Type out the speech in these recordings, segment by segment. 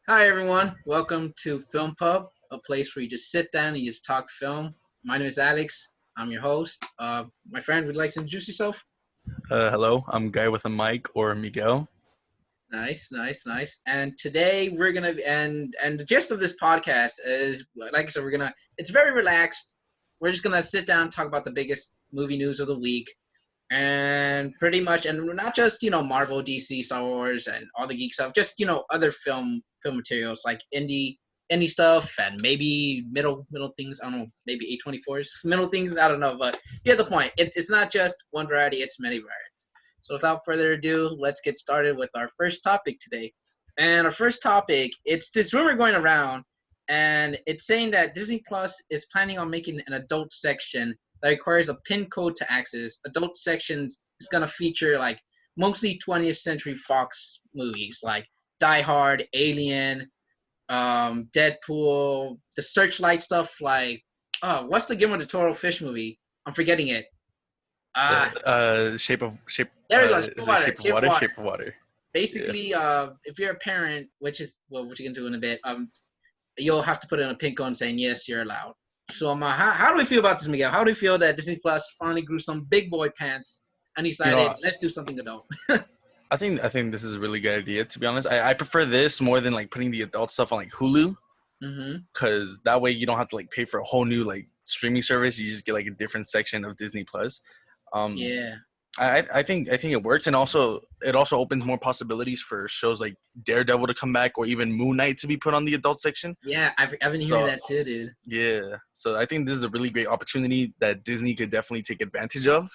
Hi everyone, welcome to Filmpub, a place where you just sit down and you just talk film. My name is Alex. I'm your host. My friend, would you like to introduce yourself? Hello, I'm Guy with a mic or Miguel. Nice, nice, nice. And today we're gonna and the gist of this podcast is, like I said, we're gonna. It's very relaxed. We're just gonna sit down and talk about the biggest movie news of the week, and pretty much, and not just Marvel, DC, Star Wars, and all the geek stuff. Just other film materials like indie stuff and maybe middle things. I don't know, maybe A24's middle things. I don't know, but you get the point. It's not just one variety; it's many varieties. So without further ado, let's get started with our first topic today. And our first topic, it's this rumor going around, and it's saying that Disney Plus is planning on making an adult section that requires a PIN code to access. Adult sections is gonna feature like mostly 20th Century Fox movies like Die Hard, Alien, Deadpool, the Searchlight stuff. Like, oh, what's the Guillermo del Toro fish movie? I'm forgetting it. Shape. There we go. Is it Shape of Water? Shape of Water. Basically, Yeah. If you're a parent, which is what you can do in a bit, you'll have to put in a pin code saying yes, you're allowed. So, how do we feel about this, Miguel? How do you feel that Disney Plus finally grew some big boy pants and decided let's do something adult? I think this is a really good idea. To be honest, I prefer this more than like putting the adult stuff on like Hulu, because that way you don't have to like pay for a whole new like streaming service. You just get like a different section of Disney Plus. Yeah. I think it works, and also it also opens more possibilities for shows like Daredevil to come back, or even Moon Knight to be put on the adult section. Yeah, I've been hearing that too, dude. Yeah, so I think this is a really great opportunity that Disney could definitely take advantage of.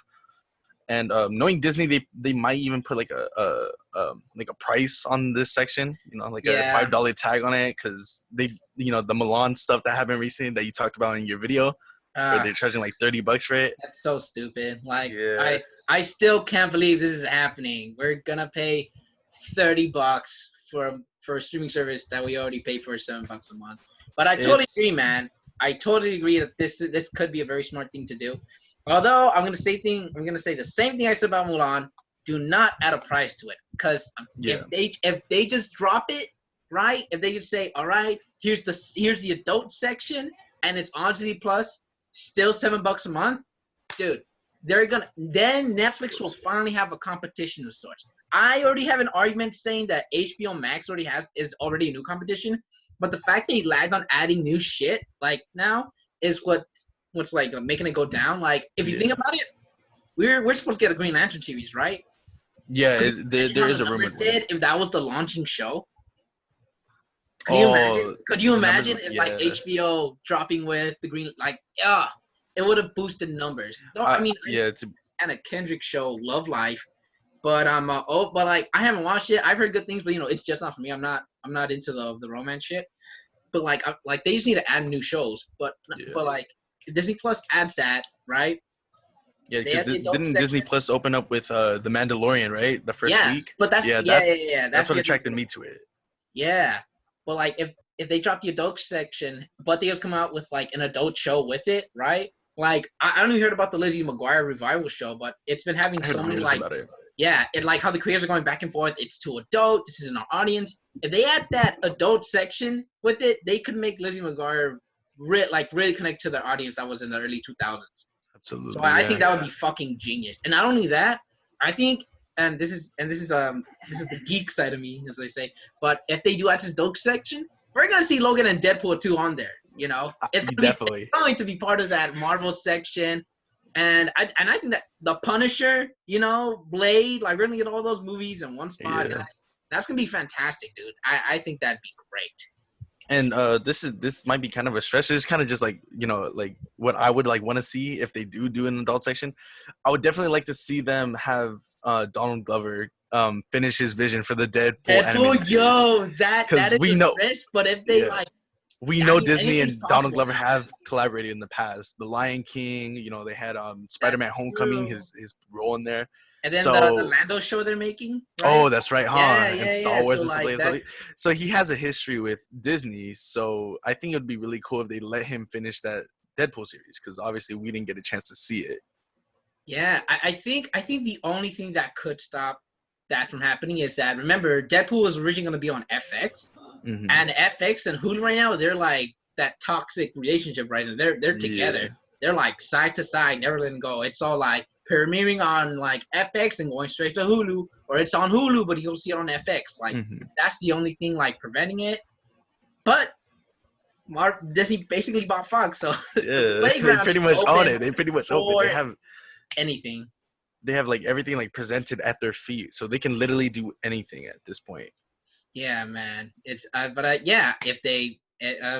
And knowing Disney, they might even put like a price on this section, like a $5 tag on it, because they, the Milan stuff that happened recently that you talked about in your video, where they're charging like $30 for it. That's so stupid. Like, yeah, I still can't believe this is happening. We're gonna pay $30 for a streaming service that we already pay for $7 a month. But I totally agree, man. I totally agree that this could be a very smart thing to do. Although I'm gonna say the same thing I said about Mulan. Do not add a price to it, because if they just drop it, right? If they just say, all right, here's the adult section and it's on Disney Plus, still $7 a month, dude. Then Netflix will finally have a competition of sorts. I already have an argument saying that HBO Max is already a new competition, but the fact they lagged on adding new shit like now is what's like making it go down. Like, if you think about it, we're supposed to get a Green Lantern series, right? Yeah, there is a rumor. If that was the launching show, could you imagine if like HBO dropping with the Green, like, it would have boosted numbers. It's a Kendrick show, Love Life, but but like I haven't watched it. I've heard good things, but it's just not for me. I'm not into the romance shit. But like they just need to add new shows. But like if Disney Plus adds that, right? Yeah, because didn't Disney Plus open up with the Mandalorian, right? The first week. But that's that's what attracted me to it. Yeah, but like if they drop the adult section, but they just come out with like an adult show with it, right? Like I don't even heard about the Lizzie McGuire revival show, but it's been having so many like it like how the creators are going back and forth. It's too adult. This isn't our audience. If they add that adult section with it, they could make Lizzie McGuire really connect to their audience that was in the early 2000s. Absolutely. So I think that would be fucking genius. And not only that, I think, and this is the geek side of me, as they say. But if they do add this adult section, we're gonna see Logan and Deadpool 2 on there. It's going to be part of that Marvel section. And I think that the Punisher, Blade, like we're gonna get all those movies in one spot. Yeah. That's gonna be fantastic, dude. I think that'd be great. And this might be kind of a stretch. It's kind of just like like what I would like want to see if they do an adult section. I would definitely like to see them have Donald Glover finish his vision for the Deadpool animated series. That is we know. Stretch, but if they we know Disney and Donald Glover have collaborated in the past. The Lion King, they had Spider-Man Homecoming, his role in there. And then the Lando show they're making. Right? Oh, that's right, and Star Wars and stuff like that. So he has a history with Disney. So I think it would be really cool if they let him finish that Deadpool series, because obviously we didn't get a chance to see it. Yeah, I think the only thing that could stop that from happening is that, remember, Deadpool was originally going to be on FX, Mm-hmm. And FX and Hulu right now, they're like that toxic relationship right now. They're together. Yeah. They're like side to side, never letting go. It's all like premiering on like FX and going straight to Hulu, or it's on Hulu, but you'll see it on FX. Like Mm-hmm. that's the only thing like preventing it. But Disney basically bought Fox, so the Yeah, they playground pretty is much own open it. They pretty much own it. for anything. They have like everything like presented at their feet, so they can literally do anything at this point. Yeah, man. It's but yeah, if they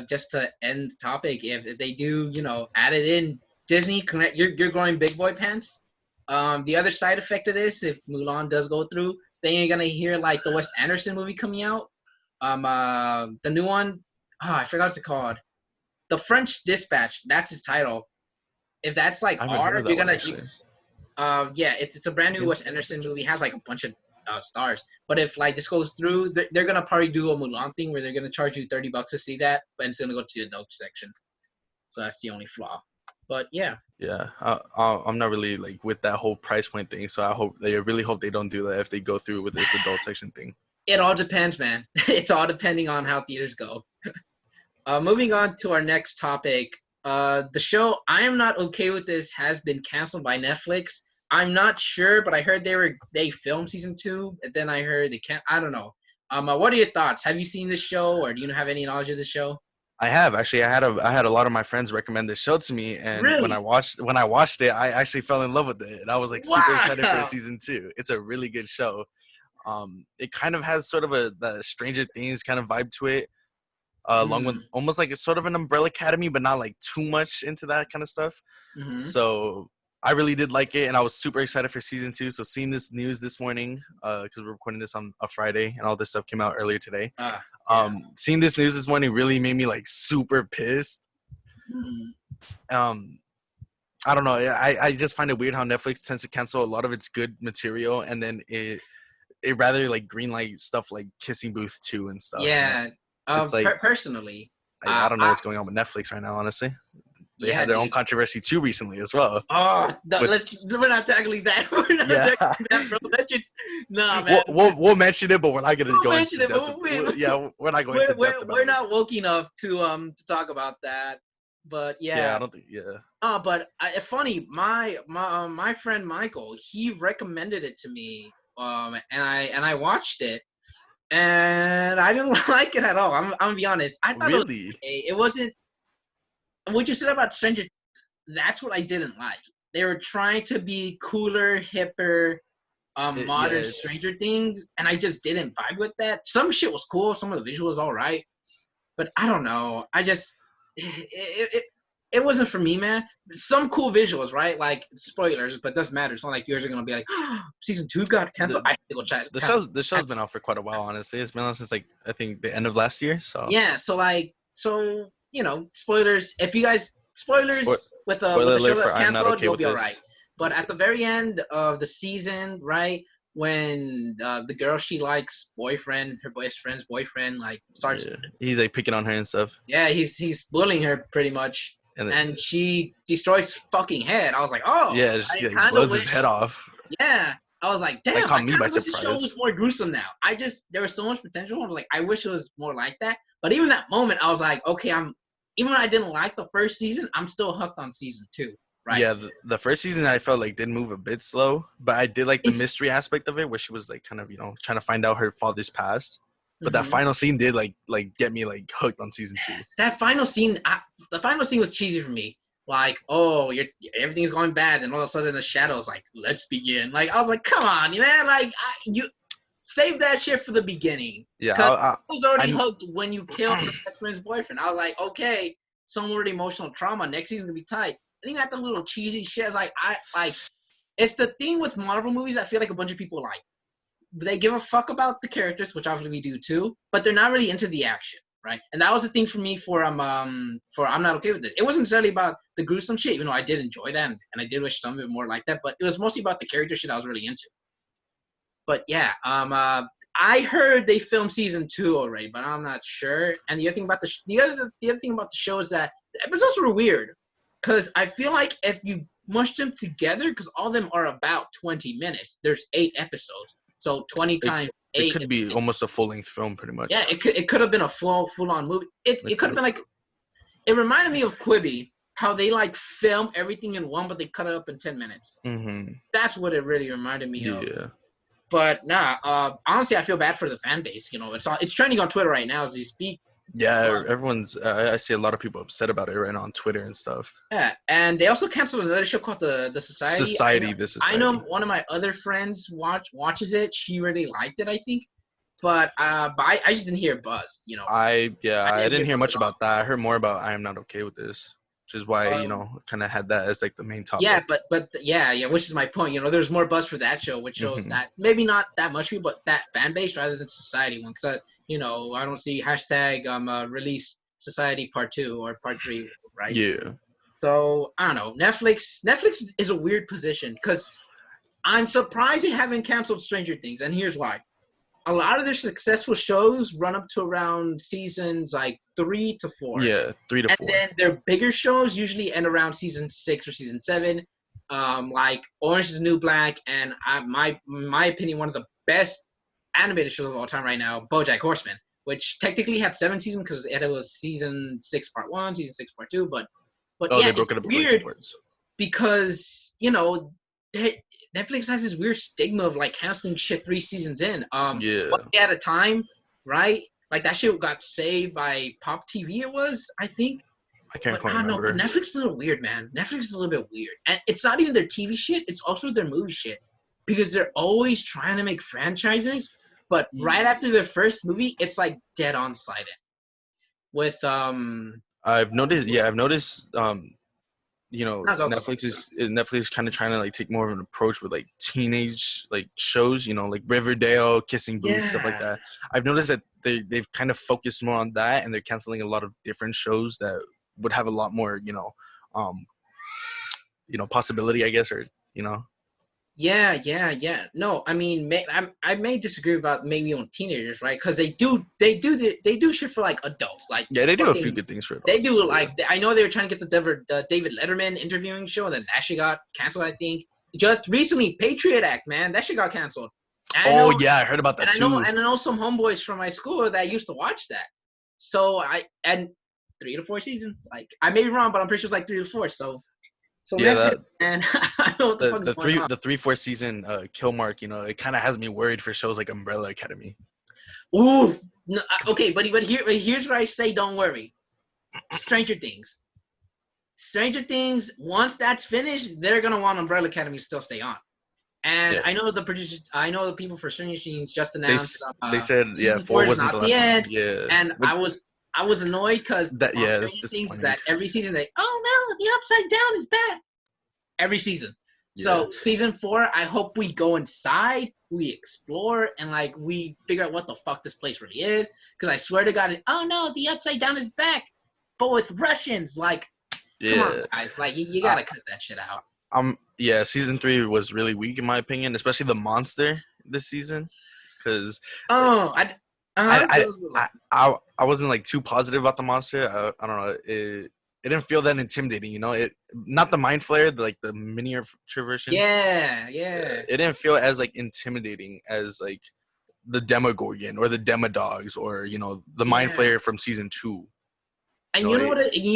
just to end the topic, if they do, add it in Disney, connect. You're growing big boy pants. The other side effect of this, if Mulan does go through, then you're gonna hear like the Wes Anderson movie coming out. The new one. Oh, I forgot what it's called. The French Dispatch. That's his title. If that's like I haven't heard R, of that you're one, gonna. actually. Yeah, it's a brand new Wes Anderson movie. It has like a bunch of stars. But if like this goes through, they're gonna probably do a Mulan thing where they're gonna charge you $30 to see that, but it's gonna go to the adult section. So that's the only flaw. But yeah. Yeah, I'm not really like with that whole price point thing, so I really hope they don't do that if they go through with this adult section thing. It all depends, man. It's all depending on how theaters go. Moving on to our next topic. The show I Am Not Okay With This has been canceled by Netflix. I'm not sure, but I heard they filmed season 2, and then I heard they can't. I don't know. What are your thoughts? Have you seen this show, or do you have any knowledge of the show? I have actually. I had a lot of my friends recommend this show to me, and Really? when I watched it, I actually fell in love with it, and I was like super excited for Wow. season 2. It's a really good show. It kind of has sort of the Stranger Things kind of vibe to it, along with almost like it's sort of an Umbrella Academy, but not like too much into that kind of stuff. Mm-hmm. So I really did like it, and I was super excited for season 2. So seeing this news this morning, because we're recording this on a Friday, and all this stuff came out earlier today. Yeah. Seeing this news this morning really made me like super pissed. Mm-hmm. I don't know. I just find it weird how Netflix tends to cancel a lot of its good material, and then it rather like greenlight stuff like Kissing Booth 2 and stuff. Yeah. You know? It's like personally, I don't know what's going on with Netflix right now. Honestly, they had their own controversy too recently as well. Oh, we're not tackling that. We're not tackling that, bro. That just man. We'll mention it, but we're not going to go into depth. We're not going into depth. We're not woke enough to talk about that. But yeah, I don't think. Yeah. But funny. My friend Michael, he recommended it to me. And I watched it, and I didn't like it at all. I'm gonna be honest. I thought really it wasn't. What you said about Stranger Things, that's what I didn't like. They were trying to be cooler, hipper, modern Stranger Things, and I just didn't vibe with that. Some shit was cool, some of the visuals all right, but I don't know. I just it wasn't for me, man. Some cool visuals, right? Like spoilers, but it doesn't matter. It's not like yours are gonna be like, oh, season 2 got canceled. I have to go check. The show's been out for quite a while, honestly. It's been out since like I think the end of last year. So yeah, so spoilers. If you guys spoilers with the show that's canceled, you'll be all right. But at the very end of the season, right, when the girl she likes her best friend's boyfriend, like starts, he's like picking on her and stuff. Yeah, he's bullying her pretty much, and she destroys fucking head. I was like, oh, yeah, she like blows his head off. Yeah, I was like, damn, that caught me by surprise. This show was more gruesome now. There was so much potential. I was like, I wish it was more like that. But even that moment, I was like, okay, even when I didn't like the first season, I'm still hooked on season 2. Right. Yeah, the first season I felt like did move a bit slow, but I did like the mystery aspect of it, where she was like kind of trying to find out her father's past. But that final scene did like get me like hooked on season 2. That final scene, was cheesy for me. Like, oh, everything's going bad, and all of a sudden the shadows like, let's begin. Like, I was like, come on, man, like you save that shit for the beginning. Yeah, I was already hooked when you killed her best friend's boyfriend. I was like, okay, some weird emotional trauma. Next season's gonna be tight. I think that the little cheesy shit is like, it's the thing with Marvel movies. I feel like a bunch of people like, they give a fuck about the characters, which obviously we do too, but they're not really into the action, right? And that was the thing for me for I'm Not Okay With It. It wasn't necessarily about the gruesome shit, even though I did enjoy that, and I did wish some of it more like that, but it was mostly about the character shit I was really into. But yeah, I heard they filmed season 2 already, but I'm not sure. And the other thing about the other thing about the show is that the episodes were weird. Because I feel like if you mush them together, because all of them are about 20 minutes, there's 8 episodes. So 20 times It could be almost a full-length film, pretty much. Yeah, it could have been a full-on movie. It could have been like, it reminded me of Quibi, how they like film everything in one, but they cut it up in 10 minutes. Mm-hmm. That's what it really reminded me of. Yeah. But honestly, I feel bad for the fan base. You know, it's trending on Twitter right now as we speak. Yeah, everyone's. I see a lot of people upset about it right now on Twitter and stuff. Yeah, and they also canceled another show called the Society. The Society. I know one of my other friends watches it. She really liked it, I think. But I just didn't hear buzz. You know. I didn't hear much about that. I heard more about I Am Not Okay With This, which is why kind of had that as like the main topic. Yeah, but which is my point. You know, there's more buzz for that show, which shows that maybe not that much people, but that fan base rather than Society one. Because I don't see hashtag release Society Part 2 or Part 3, right? Yeah. So I don't know. Netflix is a weird position because I'm surprised they haven't canceled Stranger Things, and here's why. A lot of their successful shows run up to around seasons like 3 to 4. Yeah, 3 to 4. And then their bigger shows usually end around season 6 or season 7. Like Orange is the New Black, and my opinion, one of the best animated shows of all time right now, BoJack Horseman, which technically had 7 seasons because it was season 6 part 1, season 6 part 2, but they broke it up weird because Netflix has this weird stigma of like canceling shit 3 seasons in. One Day at a Time, right? Like that shit got saved by Pop TV. It was, I think. I can't quite remember. But Netflix is a little weird, man. Netflix is a little bit weird, and it's not even their TV shit. It's also their movie shit because they're always trying to make franchises, but right after their first movie, it's like dead on silent. With I've noticed. Netflix is kind of trying to like take more of an approach with like teenage like shows, like Riverdale, Kissing Booth, stuff like that. I've noticed that they've kind of focused more on that, and they're canceling a lot of different shows that would have a lot more, possibility, I guess, or. Yeah. No, I mean, I may disagree about maybe on teenagers, right? Because they do shit for like adults, like they do a few good things for adults. They do I know they were trying to get the David Letterman interviewing show, and then that shit got canceled. I think just recently, Patriot Act, man, that shit got canceled. I heard about that too. I know some homeboys from my school that used to watch that. So 3 to 4 seasons. Like I may be wrong, but I'm pretty sure it's like 3 to 4. So I don't know what the fuck is going on. The 3-4 season kill mark, it kind of has me worried for shows like Umbrella Academy. Ooh, no, okay, but here's where I say don't worry. Stranger Things. Once that's finished, they're gonna want Umbrella Academy to still stay on. And I know the producers, I know the people for Stranger Things just announced. They said 4 wasn't the last one. Yeah, and I was annoyed because that every season no, the Upside Down is back. Every season. Yeah. So season 4, I hope we go inside, we explore, and like we figure out what the fuck this place really is. Because I swear to God, the Upside Down is back, but with Russians. Like, come on, guys, like you gotta cut that shit out. Season 3 was really weak in my opinion, especially the monster this season. Because I wasn't like too positive about the monster. I don't know. It didn't feel that intimidating, It not the Mind Flayer, the miniature version. Yeah. It didn't feel as like intimidating as like the Demogorgon or the Demodogs or the Mind Flayer from season 2. And you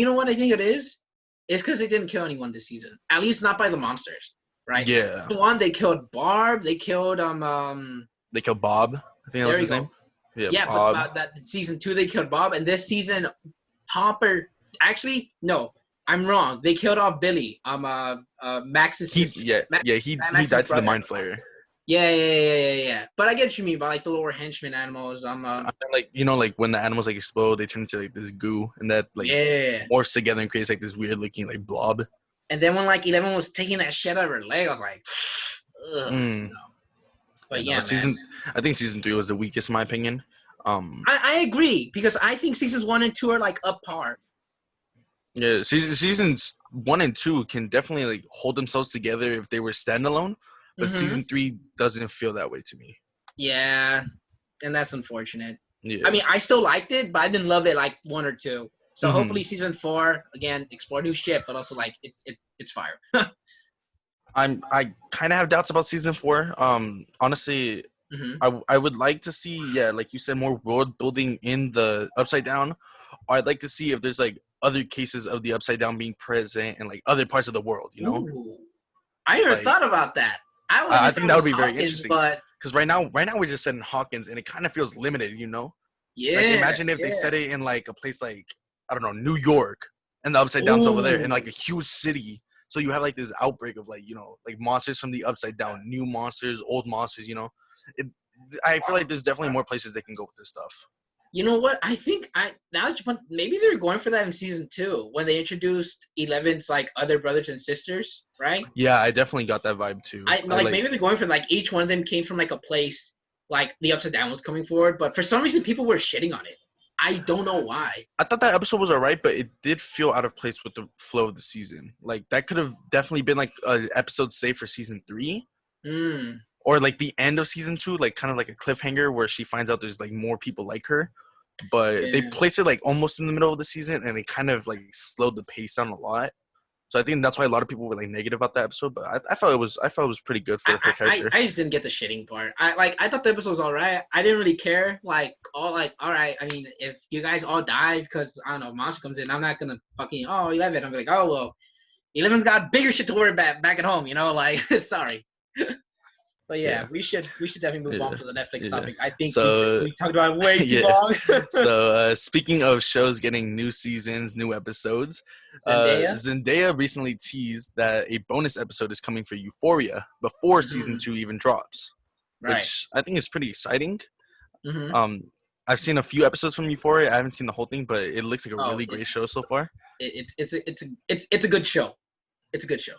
know what I think it is? It's because they didn't kill anyone this season. At least not by the monsters, right? Yeah. The one they killed Barb. They killed They killed Bob. I think that was his name. Yeah, Bob. But that season 2 they killed Bob, and this season Hopper. Actually, no, I'm wrong. They killed off Billy. Max's sister. He died to the Mind Flayer. Yeah. But I get what you mean by like the lower henchman animals. Like when the animals like explode, they turn into like this goo, and that like morphs together and creates like this weird looking like blob. And then when like Eleven was taking that shit out of her leg, I was like, ugh. But I think season 3 was the weakest in my opinion. I agree because I think seasons 1 and 2 are like up par. Yeah, seasons 1 and 2 can definitely like hold themselves together if they were standalone, but season 3 doesn't feel that way to me. Yeah, and that's unfortunate. Yeah. I mean, I still liked it, but I didn't love it like 1 or 2. So hopefully season 4 again explore new shit, but also like it's fire. I kind of have doubts about season 4. Honestly, I would like to see, like you said, more world building in the Upside Down. Or I'd like to see if there's like other cases of the Upside Down being present in like other parts of the world. You know, Ooh, I never like thought about that. I I always think thought it that would was be very Hawkins, interesting. but Because right now we're just setting Hawkins, and it kind of feels limited. You know, like yeah, imagine if they yeah. set it in like a place like, I don't know, New York, and the Upside Down's over there in Ooh, like a huge city. So you have like this outbreak of like, you know, like monsters from the Upside Down, new monsters, old monsters. You know, it, I feel like there's definitely more places they can go with this stuff. you know what? I think now that you put, maybe they're going for that in season 2 when they introduced 11's like other brothers and sisters, right? Yeah, I definitely got that vibe too. I I like like, maybe they're going for like each one of them came from like a place like the Upside Down was coming forward, but for some reason people were shitting on it. I don't know why. I thought that episode was alright, but it did feel out of place with the flow of the season. Like that could have definitely been like an episode saved for season 3, Mm, or like the end of season 2, like kind of like a cliffhanger where she finds out there's like more people like her. But they yeah. placed it like almost in the middle of the season, and it kind of like slowed the pace down a lot. So I think that's why a lot of people were like negative about that episode. But I thought it was pretty good for her character. I just didn't get the shitting part. I thought the episode was alright. I didn't really care. Like alright. I mean, if you guys all die because I don't know, monster comes in, I'm not gonna fucking 11. I'm like, oh well, 11's got bigger shit to worry about back at home. You know, like sorry. But yeah, Yeah. we should definitely move on to the Netflix topic. I think So we talked about it way too yeah. long. So speaking of shows getting new seasons, new episodes, Zendaya. Zendaya recently teased that a bonus episode is coming for Euphoria before season 2 even drops, Right. which I think is pretty exciting. Mm-hmm. I've seen a few episodes from Euphoria. I haven't seen the whole thing, but it looks like a really great It's show so far. it's a good show. It's a good show.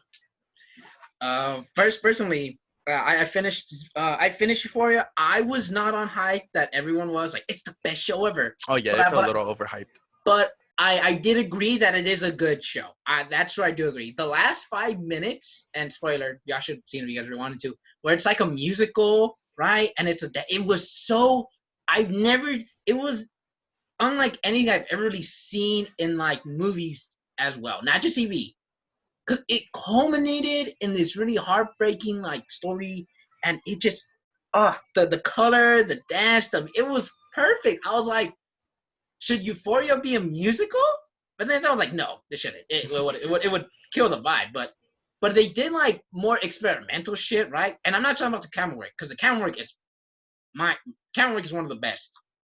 Personally, I finished Euphoria. I was not on hype that everyone was like it's the best show ever. Oh yeah, But it felt a little overhyped. But I did agree that it is a good show. That's where I do agree. The last 5 minutes, and spoiler, y'all should have seen it if you guys really wanted to, where it's like a musical, right? And it was so it was unlike anything I've ever really seen in like movies as well, not just TV. Because it culminated in this really heartbreaking like story, and it just the color, the dance, it was perfect. I was like, should Euphoria be a musical? But then I was like, no, it shouldn't. It would kill the vibe. But they did like more experimental shit, right? And I'm not talking about the camera work because the camera work is one of the best,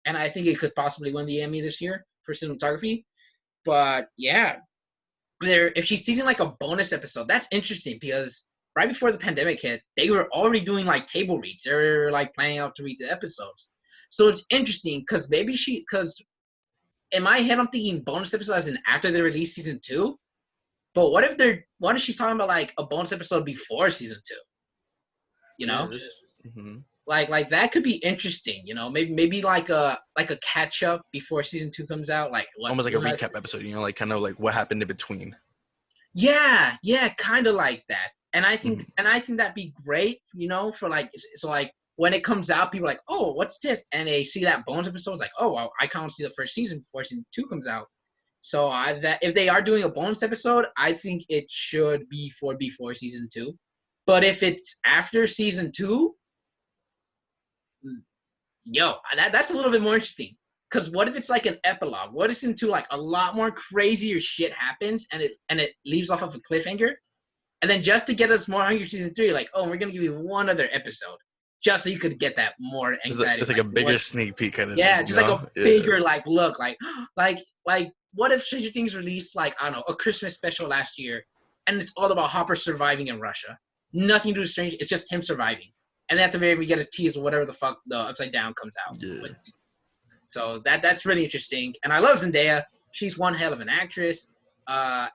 and I think it could possibly win the Emmy this year for cinematography. But yeah, if she's teasing like a bonus episode, that's interesting because right before the pandemic hit, they were already doing like table reads. They were like planning out to read the episodes. So it's interesting because because in my head I'm thinking bonus episode as in after they release season 2. But what if she's talking about like a bonus episode before season 2? You know? Mm-hmm. Like that could be interesting, you know. Maybe like a catch up before season 2 comes out, like Almost like a recap episode, you know, like kind of like what happened in between. Yeah, kind of like that. And I think that'd be great, you know, for like so like when it comes out, people are like, oh, what's this? And they see that bonus episode, it's like, oh, well, I can't see the first season before season 2 comes out. So that if they are doing a bonus episode, I think it should be before season 2. But if it's after season 2, that's a little bit more interesting. Because what if it's like an epilogue? What if into like a lot more crazier shit happens and it leaves off of a cliffhanger? And then just to get us more hungry season 3, like, oh, we're gonna give you one other episode. Just so you could get that more anxiety. It's like a bigger sneak peek kind of thing. Yeah, thing, just like a bigger like look. Like what if Stranger Things released like, I don't know, a Christmas special last year and it's all about Hopper surviving in Russia. Nothing to do with Stranger, it's just him surviving. And then at the very end, we get a tease of whatever the fuck the Upside Down comes out. Yeah. So that's really interesting. And I love Zendaya. She's one hell of an actress. I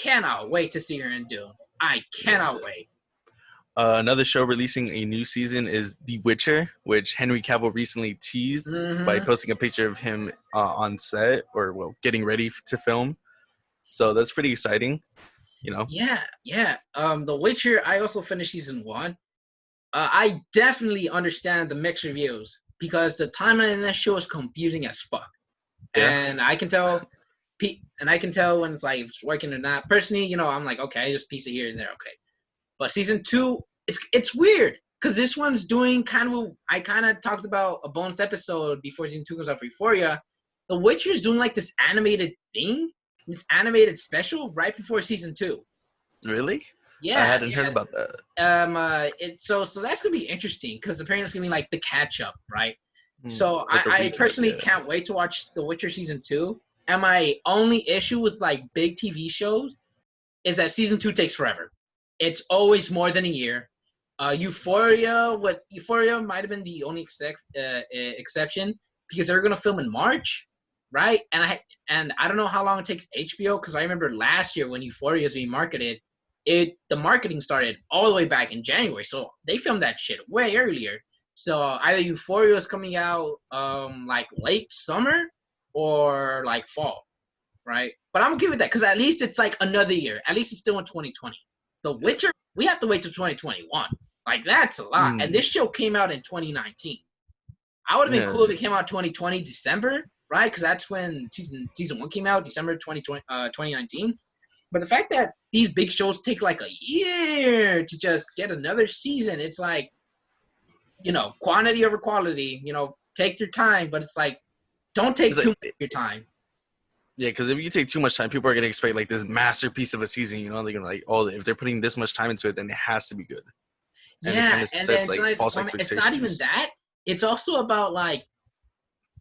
cannot wait to see her in Dune. I cannot wait. Another show releasing a new season is The Witcher, which Henry Cavill recently teased by posting a picture of him on set or getting ready to film. So that's pretty exciting, you know. Yeah. The Witcher. I also finished season 1. I definitely understand the mixed reviews because the timeline in that show is confusing as fuck, and I can tell. When it's like it's working or not. Personally, you know, I'm like, okay, just piece it here and there, okay. But season 2, it's weird because this one's doing kind of. I kind of talked about a bonus episode before season 2 comes out for Euphoria. The Witcher's doing like this animated thing, this animated special right before season 2. Really? Yeah, I hadn't heard about that. So that's gonna be interesting because apparently it's gonna be like the catch up, right? So Like I personally can't wait to watch The Witcher season 2. And my only issue with like big TV shows is that season 2 takes forever. It's always more than a year. Euphoria might have been the only exception because they're gonna film in March, right? And I don't know how long it takes HBO because I remember last year when Euphoria was being marketed, the marketing started all the way back in January, so they filmed that shit way earlier. So either Euphoria is coming out like late summer or like fall, right? But I'm okay with that because at least it's like another year. At least it's still in 2020. The Witcher, we have to wait till 2021. Like that's a lot. And this show came out in 2019. I would have been cool if it came out 2020 December, right? Because that's when season 1 came out, December 2019. But the fact that these big shows take like a year to just get another season, it's like, quantity over quality. Take your time, but it's like, don't take too much of your time. Yeah, because if you take too much time, people are gonna expect like this masterpiece of a season. They're gonna like, if they're putting this much time into it, then it has to be good. And it kind of sets like false expectations. It's not even that. It's also about like,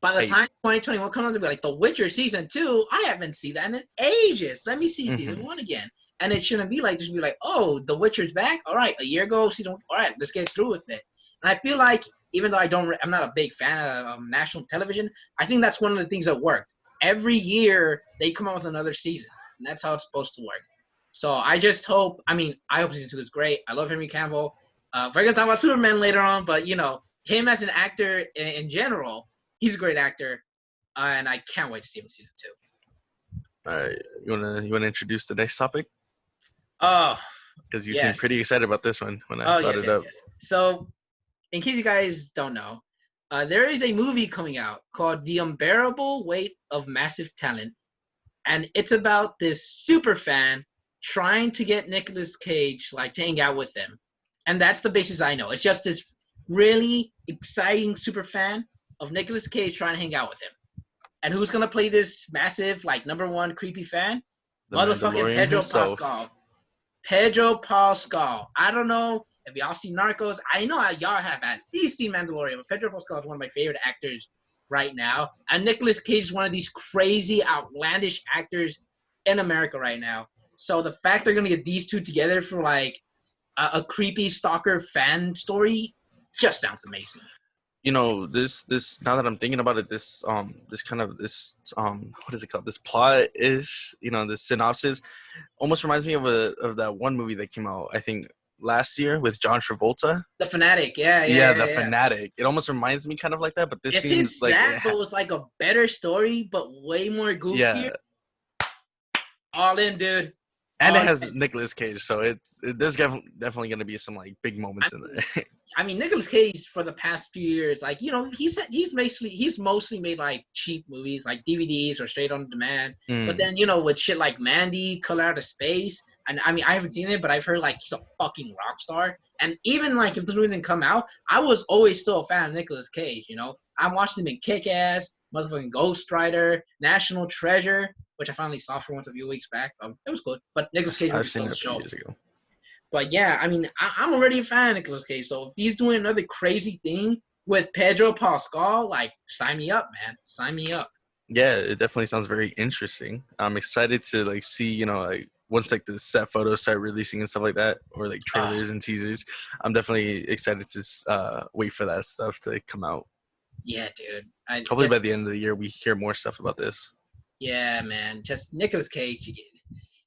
by the time 2021 comes out, to be like The Witcher season 2, I haven't seen that in ages. Let me see season 1 again. And it shouldn't be like, just be like, oh, The Witcher's back. All right, a year ago, season 1. All right, let's get through with it. And I feel like, even though I'm not a big fan of national television, I think that's one of the things that worked. Every year they come out with another season, and that's how it's supposed to work. So I just hope. I hope season 2 is great. I love Henry Cavill. We're gonna talk about Superman later on, but him as an actor in general, he's a great actor, and I can't wait to see him in season 2. All right, you wanna introduce the next topic? Oh, because you seem pretty excited about this one when I brought it up. Yes. So, in case you guys don't know, there is a movie coming out called The Unbearable Weight of Massive Talent, and it's about this super fan trying to get Nicolas Cage to hang out with him, and that's the basis I know. It's just this really exciting super fan of Nicolas Cage trying to hang out with him, and who's gonna play this massive number one creepy fan? Motherfucking Pedro Pascal. Pedro Pascal. I don't know if y'all see Narcos. I know y'all have at least seen Mandalorian, but Pedro Pascal is one of my favorite actors right now. And Nicolas Cage is one of these crazy, outlandish actors in America right now. So the fact they're going to get these two together for a creepy stalker fan story just sounds amazing. This now that I'm thinking about it, this what is it called? This plot-ish, this synopsis almost reminds me of that one movie that came out, I think, last year with John Travolta. The Fanatic, yeah. Fanatic. It almost reminds me kind of like that, but this seems like but with a better story, but way more goofier. Yeah. All in, dude. And it has Nicolas Cage, so there's definitely going to be some big moments in there. Nicolas Cage for the past few years, he's mostly made cheap movies, DVDs or straight on demand. But then with shit like Mandy, Color Out of Space, and I haven't seen it, but I've heard he's a fucking rock star. And even if this movie didn't come out, I was always still a fan of Nicolas Cage. I watched him in Kick-Ass, motherfucking Ghost Rider, National Treasure, which I finally saw for once a few weeks back. It was good, but Nicolas Cage was seen the that show. Years ago. But yeah, I'm already a fan of Nicolas Cage, so if he's doing another crazy thing with Pedro Pascal, sign me up, man. Sign me up. Yeah, it definitely sounds very interesting. I'm excited to see, once the set photos start releasing and stuff like that, or trailers and teasers. I'm definitely excited to wait for that stuff to come out. Yeah, dude. Hopefully by the end of the year we hear more stuff about this. Yeah, man. Just Nicolas Cage.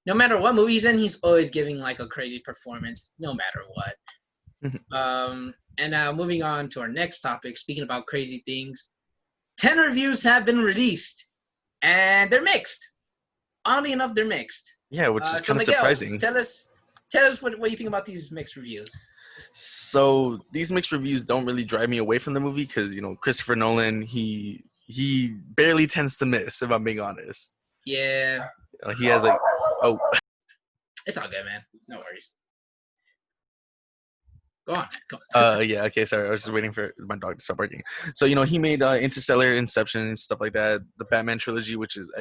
No matter what movie he's in, he's always giving a crazy performance, no matter what. And now moving on to our next topic, speaking about crazy things, Tenet Reviews have been released, and they're mixed. Oddly enough, they're mixed. Yeah, which is kind of surprising. Tell us what you think about these mixed reviews. So these mixed reviews don't really drive me away from the movie because Christopher Nolan, he barely tends to miss, if I'm being honest. Yeah. He has It's all good, man. No worries. Go on, man. Go on. Yeah, okay, sorry. I was just waiting for my dog to stop barking. So, he made Interstellar, Inception, and stuff like that. The Batman trilogy, which is,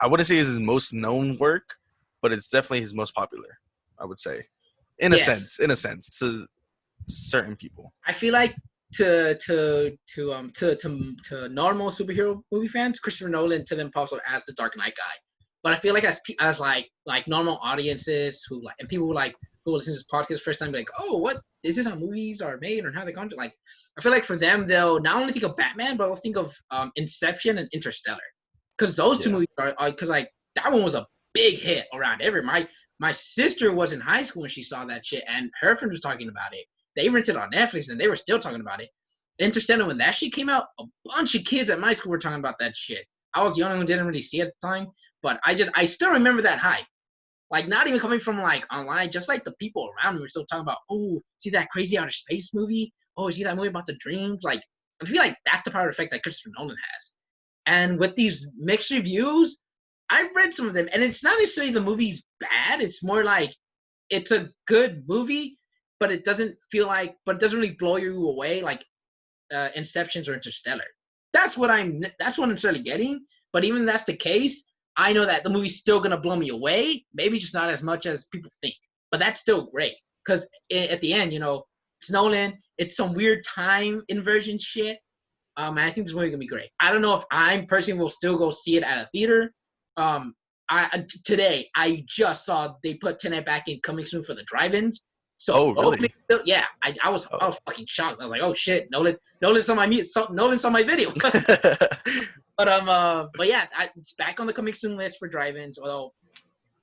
I wouldn't say is his most known work, but it's definitely his most popular, I would say. Yes. In a sense, to certain people. I feel like to normal superhero movie fans, Christopher Nolan to them pops up as the Dark Knight guy. But I feel like as like normal audiences who like and people who listen to this podcast first time be like, oh, what is this how movies are made or how they gone to like I feel like for them they'll not only think of Batman but they'll think of Inception and Interstellar. Because those two movies are because like that one was a big hit around everywhere. My sister was in high school when she saw that shit and her friend was talking about it. They rented it on Netflix and they were still talking about it. Interstellar, when that shit came out, a bunch of kids at my school were talking about that shit. I was young and didn't really see it at the time, but I still remember that hype. Like not even coming from like online, just like the people around me were still talking about, oh, see that crazy outer space movie? Oh, see that movie about the dreams? Like I feel like that's the power effect that Christopher Nolan has. And with these mixed reviews, I've read some of them, and it's not necessarily the movie's bad. It's more like it's a good movie, but it doesn't really blow you away like Inceptions or Interstellar. That's what I'm necessarily getting. But even if that's the case, I know that the movie's still gonna blow me away. Maybe just not as much as people think, but that's still great because at the end, it's Nolan. It's some weird time inversion shit. And I think this movie gonna be great. I don't know if I personally will still go see it at a theater. Today I just saw they put Tenet back in coming soon for the drive-ins. So really? Yeah, I was fucking shocked. I was like, oh shit, Nolan saw my video. But yeah, it's back on the coming soon list for drive-ins. Although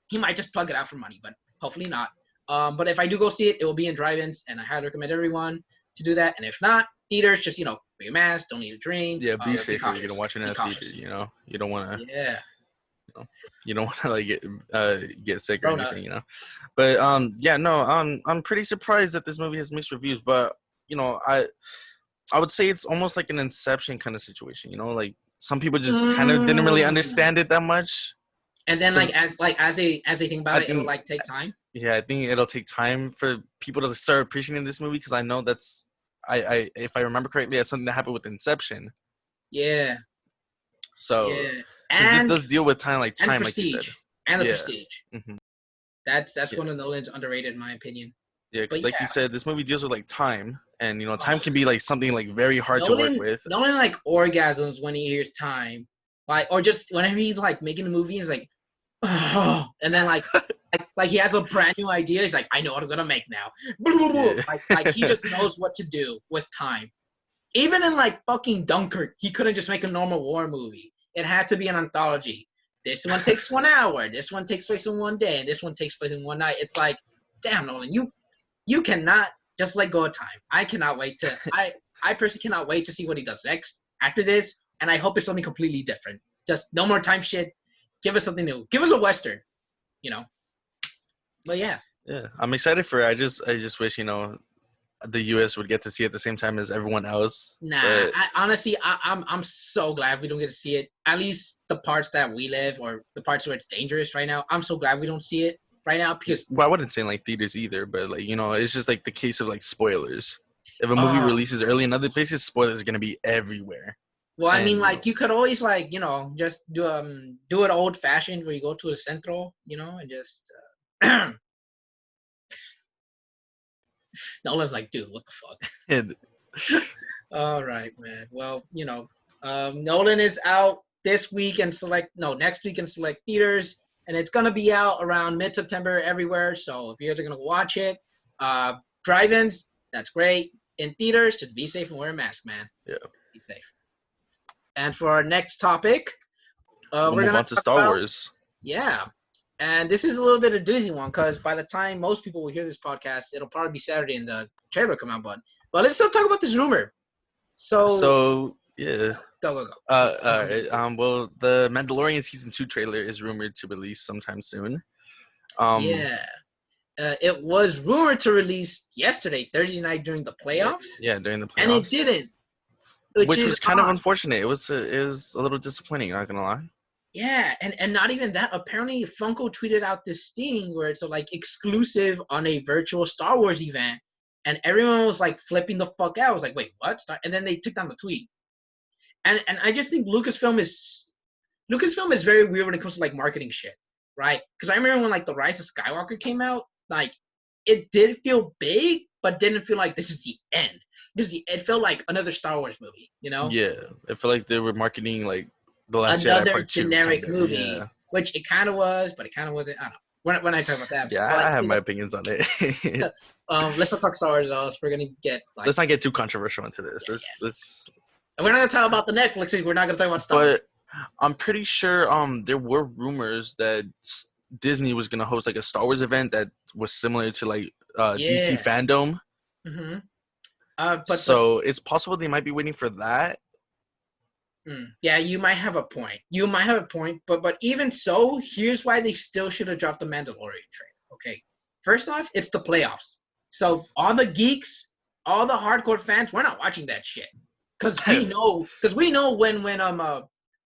he might just plug it out for money, but hopefully not. But if I do go see it, it will be in drive-ins, and I highly recommend everyone to do that. And if not, theaters, just wear your mask, don't need a drink. Yeah, be safe if you're gonna watch it in a theater. You don't want to. Yeah. You don't want to like get sick or anything, But I'm pretty surprised that this movie has mixed reviews. But I would say it's almost like an Inception kind of situation. Like some people just kind of didn't really understand it that much. And then as they think about it, it'll like take time. Yeah, I think it'll take time for people to start appreciating this movie because I know that's if I remember correctly, that's something that happened with Inception. Yeah. So. Yeah. Because this does deal with time, like Prestige, like you said. And the Prestige. Mm-hmm. That's one of Nolan's underrated, in my opinion. Yeah, because like you said, this movie deals with like time, and time can be like something like very hard to work with. Nolan like orgasms when he hears time, like or just whenever he's like making a movie, he's like, oh, and then like he has a brand new idea. He's like, I know what I'm gonna make now. Yeah. Like he just knows what to do with time. Even in like fucking Dunkirk, he couldn't just make a normal war movie. It had to be an anthology. This one takes 1 hour. This one takes place in one day. And this one takes place in one night. It's like, damn, Nolan, you cannot just let go of time. I cannot wait to. I personally cannot wait to see what he does next after this. And I hope it's something completely different. Just no more time shit. Give us something new. Give us a Western. But yeah. Yeah, I'm excited for it. I just wish the U.S. would get to see it at the same time as everyone else. Nah, honestly, I'm so glad we don't get to see it. At least the parts that we live or the parts where it's dangerous right now. I'm so glad we don't see it right now because. Well, I wouldn't say like theaters either, but like it's just like the case of like spoilers. If a movie releases early in other places, spoilers are gonna be everywhere. Well, I mean, like you could always like just do it old fashioned where you go to a central, and just. Nolan's like, dude, what the fuck? All right, man. Well, Nolan is out next week in select theaters, and it's gonna be out around mid-September everywhere. So if you guys are gonna watch it, drive-ins, that's great. In theaters, just be safe and wear a mask, man. Yeah. Be safe. And for our next topic, we're gonna move on to Star Wars. Yeah. And this is a little bit of a Disney one because by the time most people will hear this podcast, it'll probably be Saturday and the trailer will come out. But let's still talk about this rumor. So yeah. Go. All right. Well, the Mandalorian season 2 trailer is rumored to release sometime soon. It was rumored to release yesterday, Thursday night during the playoffs. Yeah, during the playoffs. And it didn't. Which was kind of unfortunate. It was a little disappointing, not gonna lie. Yeah, and not even that. Apparently, Funko tweeted out this thing where it's like exclusive on a virtual Star Wars event and everyone was like flipping the fuck out. I was like, wait, what? And then they took down the tweet. And I just think Lucasfilm is very weird when it comes to like marketing shit, right? Because I remember when like The Rise of Skywalker came out, like it did feel big, but didn't feel like this is the end. It felt like another Star Wars movie, you know? Yeah, I feel like they were marketing like The Last Jedi Another Part 2. generic Kind of, movie, yeah. which it kind of was, but it kind of wasn't. I don't know. When I talk about that, Yeah, but, like, I have my opinions on it. Let's not talk Star Wars, else. We're gonna get like. Let's not get too controversial into this. Yeah, Let's. We're not gonna talk about the Netflix thing. We're not gonna talk about Star Wars. But I'm pretty sure there were rumors that Disney was gonna host like a Star Wars event that was similar to like DC Fandom. Mm-hmm. It's possible they might be waiting for that. Yeah, you might have a point. But even so, here's why they still should have dropped the Mandalorian trailer. Okay, first off, it's the playoffs, so all the geeks, all the hardcore fans, we're not watching that shit because we know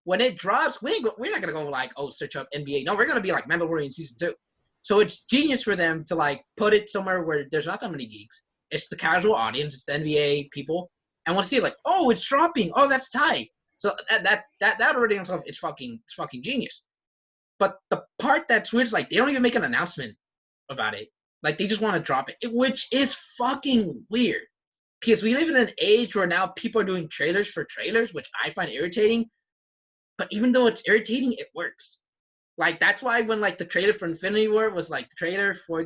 when it drops, we're not gonna go like, oh, search up NBA. No, we're gonna be like Mandalorian season 2. So it's genius for them to like put it somewhere where there's not that many geeks. It's the casual audience, it's the NBA people, and we'll see like, oh, it's dropping. Oh, that's tight. So that already in itself, it's fucking genius. But the part that's weird is like they don't even make an announcement about it. Like they just want to drop it, which is fucking weird. Because we live in an age where now people are doing trailers for trailers, which I find irritating. But even though it's irritating, it works. Like that's why when like the trailer for Infinity War was like the trailer for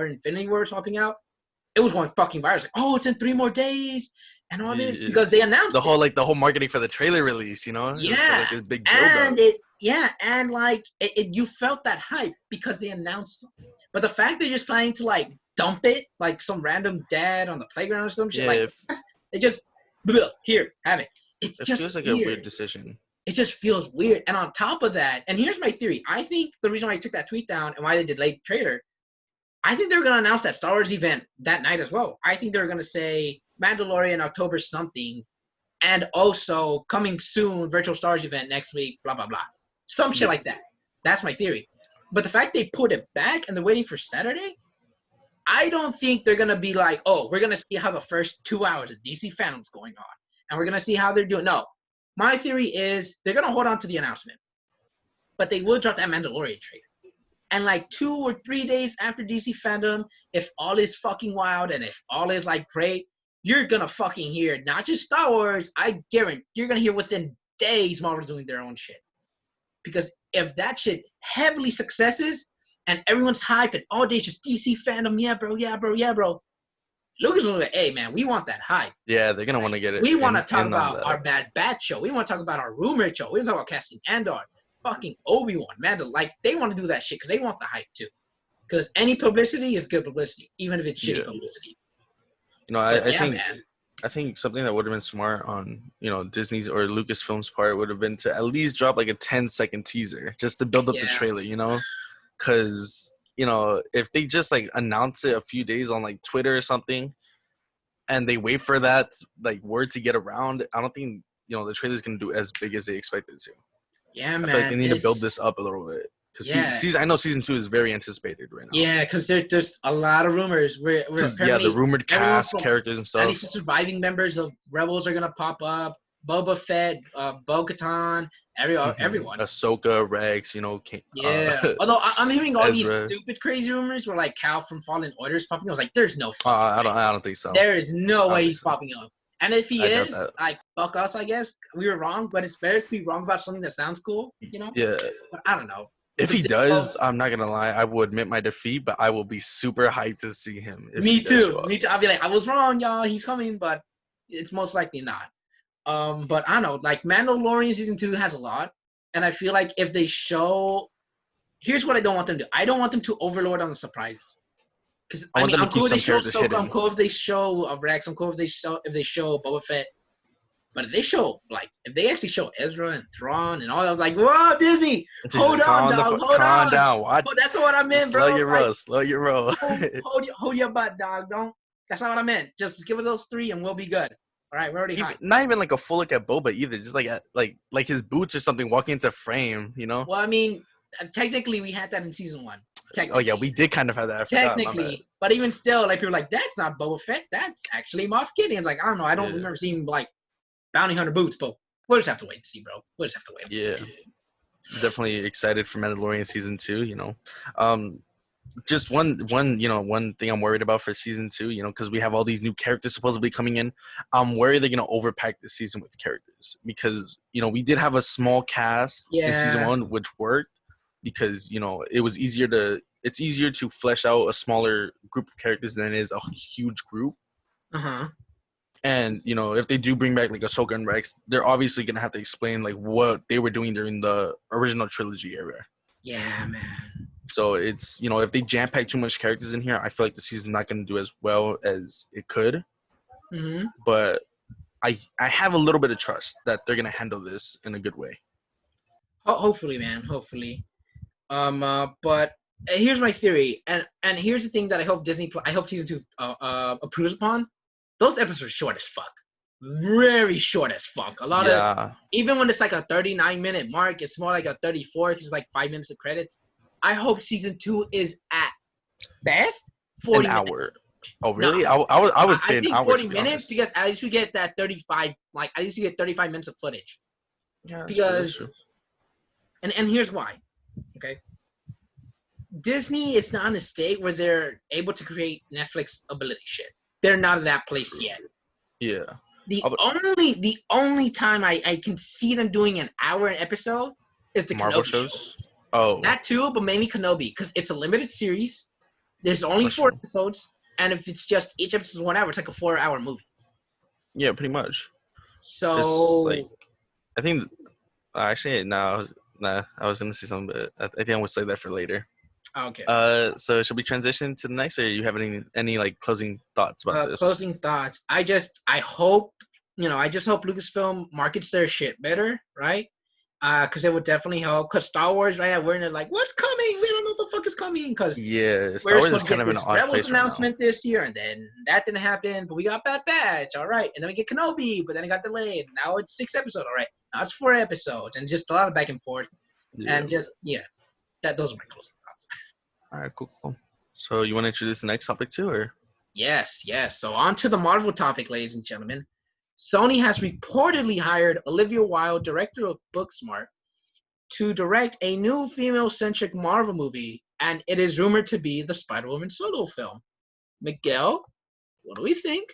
Infinity War swapping out, it was going fucking viral. Like, oh, it's in 3 more days. And all this because they announced the whole marketing for the trailer release, you know? Yeah, it was this big build-up. And you felt that hype because they announced something. But the fact they're just planning to like dump it like some random dad on the playground or some shit, like it just here, have it. It just feels like weird. a weird decision. It just feels weird. And on top of that, and here's my theory. I think the reason why I took that tweet down and why they delayed the trailer, I think they were gonna announce that Star Wars event that night as well. I think they were gonna say Mandalorian October something, and also coming soon virtual Stars event next week, blah blah blah, some shit like that. That's my theory. But the fact they put it back and they're waiting for Saturday, I don't think they're gonna be like, oh, we're gonna see how the first 2 hours of DC Fandom's going on, and we're gonna see how they're doing. No, my theory is they're gonna hold on to the announcement, but they will drop that Mandalorian trailer. And like 2 or 3 days after DC Fandom, if all is fucking wild and if all is like great, you're gonna fucking hear not just Star Wars. I guarantee you're gonna hear within days Marvel's doing their own shit. Because if that shit heavily successes and everyone's hyped and all day just DC Fandom, yeah, bro. Lucas will be like, hey, man, we want that hype. Yeah, they're gonna want to get it. We want to talk about our Bad Batch show. We want to talk about our Rumor show. We want to talk about casting Andor. Fucking Obi-Wan, man. Like, they want to do that shit because they want the hype, too. Because any publicity is good publicity, even if it's shitty publicity. You know, I think something that would have been smart on, you know, Disney's or Lucasfilm's part would have been to at least drop like a 10-second teaser just to build up the trailer, you know? Because, you know, if they just like announce it a few days on like Twitter or something and they wait for that like word to get around, I don't think, you know, the trailer's going to do as big as they expect it to. Yeah, man. I feel like they need to build this up a little bit. Because I know season 2 is very anticipated right now. Yeah, because there's a lot of rumors. The rumored cast, characters and stuff. At least the surviving members of Rebels are going to pop up. Boba Fett, Bo-Katan, everyone. Ahsoka, Rex, you know. Although I'm hearing all Ezra. these stupid, crazy rumors where like Cal from Fallen Order is popping up. I was like, there's no I don't think so. There is no way he's popping up. And if he is, like, fuck us, I guess. We were wrong, but it's better to be wrong about something that sounds cool, you know? Yeah. But I don't know. If he does, I'm not going to lie, I will admit my defeat, but I will be super hyped to see him. Me too. I'll be like, I was wrong, y'all. He's coming, but it's most likely not. But I don't know. Like, Mandalorian Season 2 has a lot. And I feel like if they show... Here's what I don't want them to do. I don't want them to overload on the surprises. Because I mean, I'm cool if they show Ahsoka, I'm cool if they show Rex, I'm cool if they show Boba Fett. But if they actually show Ezra and Thrawn and all that, I was like, whoa, Disney, hold on, dog, hold on. Down. What? Oh, that's not what I meant, bro. Slow your roll. Hold your butt, dog. That's not what I meant. Just give it those 3 and we'll be good. All right, we're already hot. Not even like a full look at Boba either. Just like his boots or something walking into frame, you know? Well, I mean, technically we had that in season 1. Technically. Oh yeah, we did kind of have that. I forgot, my bad. Technically, but even still, like people are like, that's not Boba Fett. That's actually Moff Gideon. It's like I don't know. I don't remember seeing like bounty hunter boots, but we'll just have to wait and see, bro. We'll just have to wait and see. Definitely excited for Mandalorian season 2. Just one thing I'm worried about for season 2. Because we have all these new characters supposedly coming in. I'm worried they're gonna overpack the season with characters because we did have a small cast in season 1, which worked because it's easier to flesh out a smaller group of characters than it is a huge group. And if they do bring back like Ahsoka and Rex, they're obviously gonna have to explain like what they were doing during the original trilogy era. Yeah, man. So it's if they jam pack too much characters in here, I feel like the season's not gonna do as well as it could. But I have a little bit of trust that they're gonna handle this in a good way. Hopefully, man. Hopefully. But here's my theory, and here's the thing that I hope season 2 approves upon. Those episodes are short as fuck. Very short as fuck. A lot of, even when it's like a 39-minute mark, it's more like a 34 because it's like 5 minutes of credits. I hope season 2 is at best 40 an hour. Minutes. Oh really? No, I would say I think an hour. 40 minutes because at least we get that 35. Like at least you get 35 minutes of footage. Yeah. Because true. And here's why. Okay. Disney is not in a state where they're able to create Netflix ability shit. They're not in that place yet. Yeah. The only time I can see them doing an hour an episode is the Marvel Kenobi shows. Show. Oh. That too, but mainly Kenobi because it's a limited series. There's only 4 episodes, and if it's just each episode is 1 hour, it's like a 4-hour movie. Yeah, pretty much. So it's like, I think actually I was gonna say something, but I think I would say that for later. Okay. So should we transition to the next, or do you have any like closing thoughts about this? Closing thoughts. I hope Lucasfilm markets their shit better, right? Because it would definitely help. Because Star Wars, right now, we're in it like, what's coming? We don't know what the fuck is coming. Because Star Wars is kind of an odd Rebels place announcement right now. this year, and then that didn't happen. But we got Bad Batch, all right, and then we get Kenobi, but then it got delayed. Now it's 6 episodes, all right. Now it's 4 episodes, and just a lot of back and forth, and just those are my closing thoughts. All right, cool. So you want to introduce the next topic too, or? Yes. So on to the Marvel topic, ladies and gentlemen. Sony has reportedly hired Olivia Wilde, director of Booksmart, to direct a new female-centric Marvel movie, and it is rumored to be the Spider-Woman solo film. Miguel, what do we think?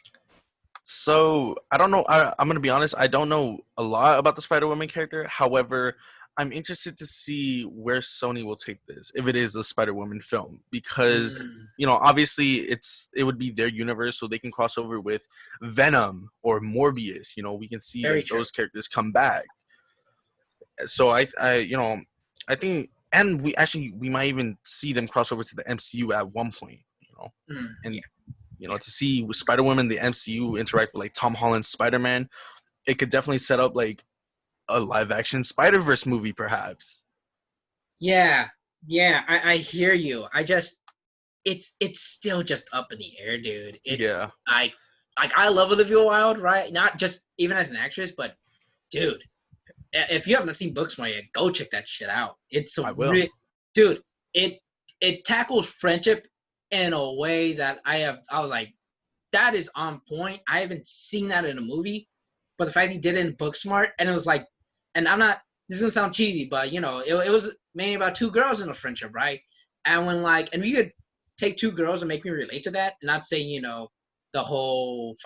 So, I don't know. I'm going to be honest. I don't know a lot about the Spider-Woman character. However, I'm interested to see where Sony will take this, if it is a Spider-Woman film, because obviously it would be their universe, so they can cross over with Venom or Morbius. We can see those characters come back. So I think, and we might even see them cross over to the MCU at one point. To see Spider-Woman, the MCU interact with like Tom Holland's Spider-Man, it could definitely set up like a live-action Spider-Verse movie, perhaps. Yeah, I hear you. It's still just up in the air, dude. I love Olivia Wilde, right? Not just even as an actress, but dude, if you haven't seen Booksmart yet, go check that shit out. I will. Dude, it tackles friendship in a way that I was like, that is on point. I haven't seen that in a movie, but the fact he did it in Booksmart, and it was like, and this is gonna sound cheesy, but it was mainly about 2 girls in a friendship, right? And when and we could take 2 girls and make me relate to that, and not say, the whole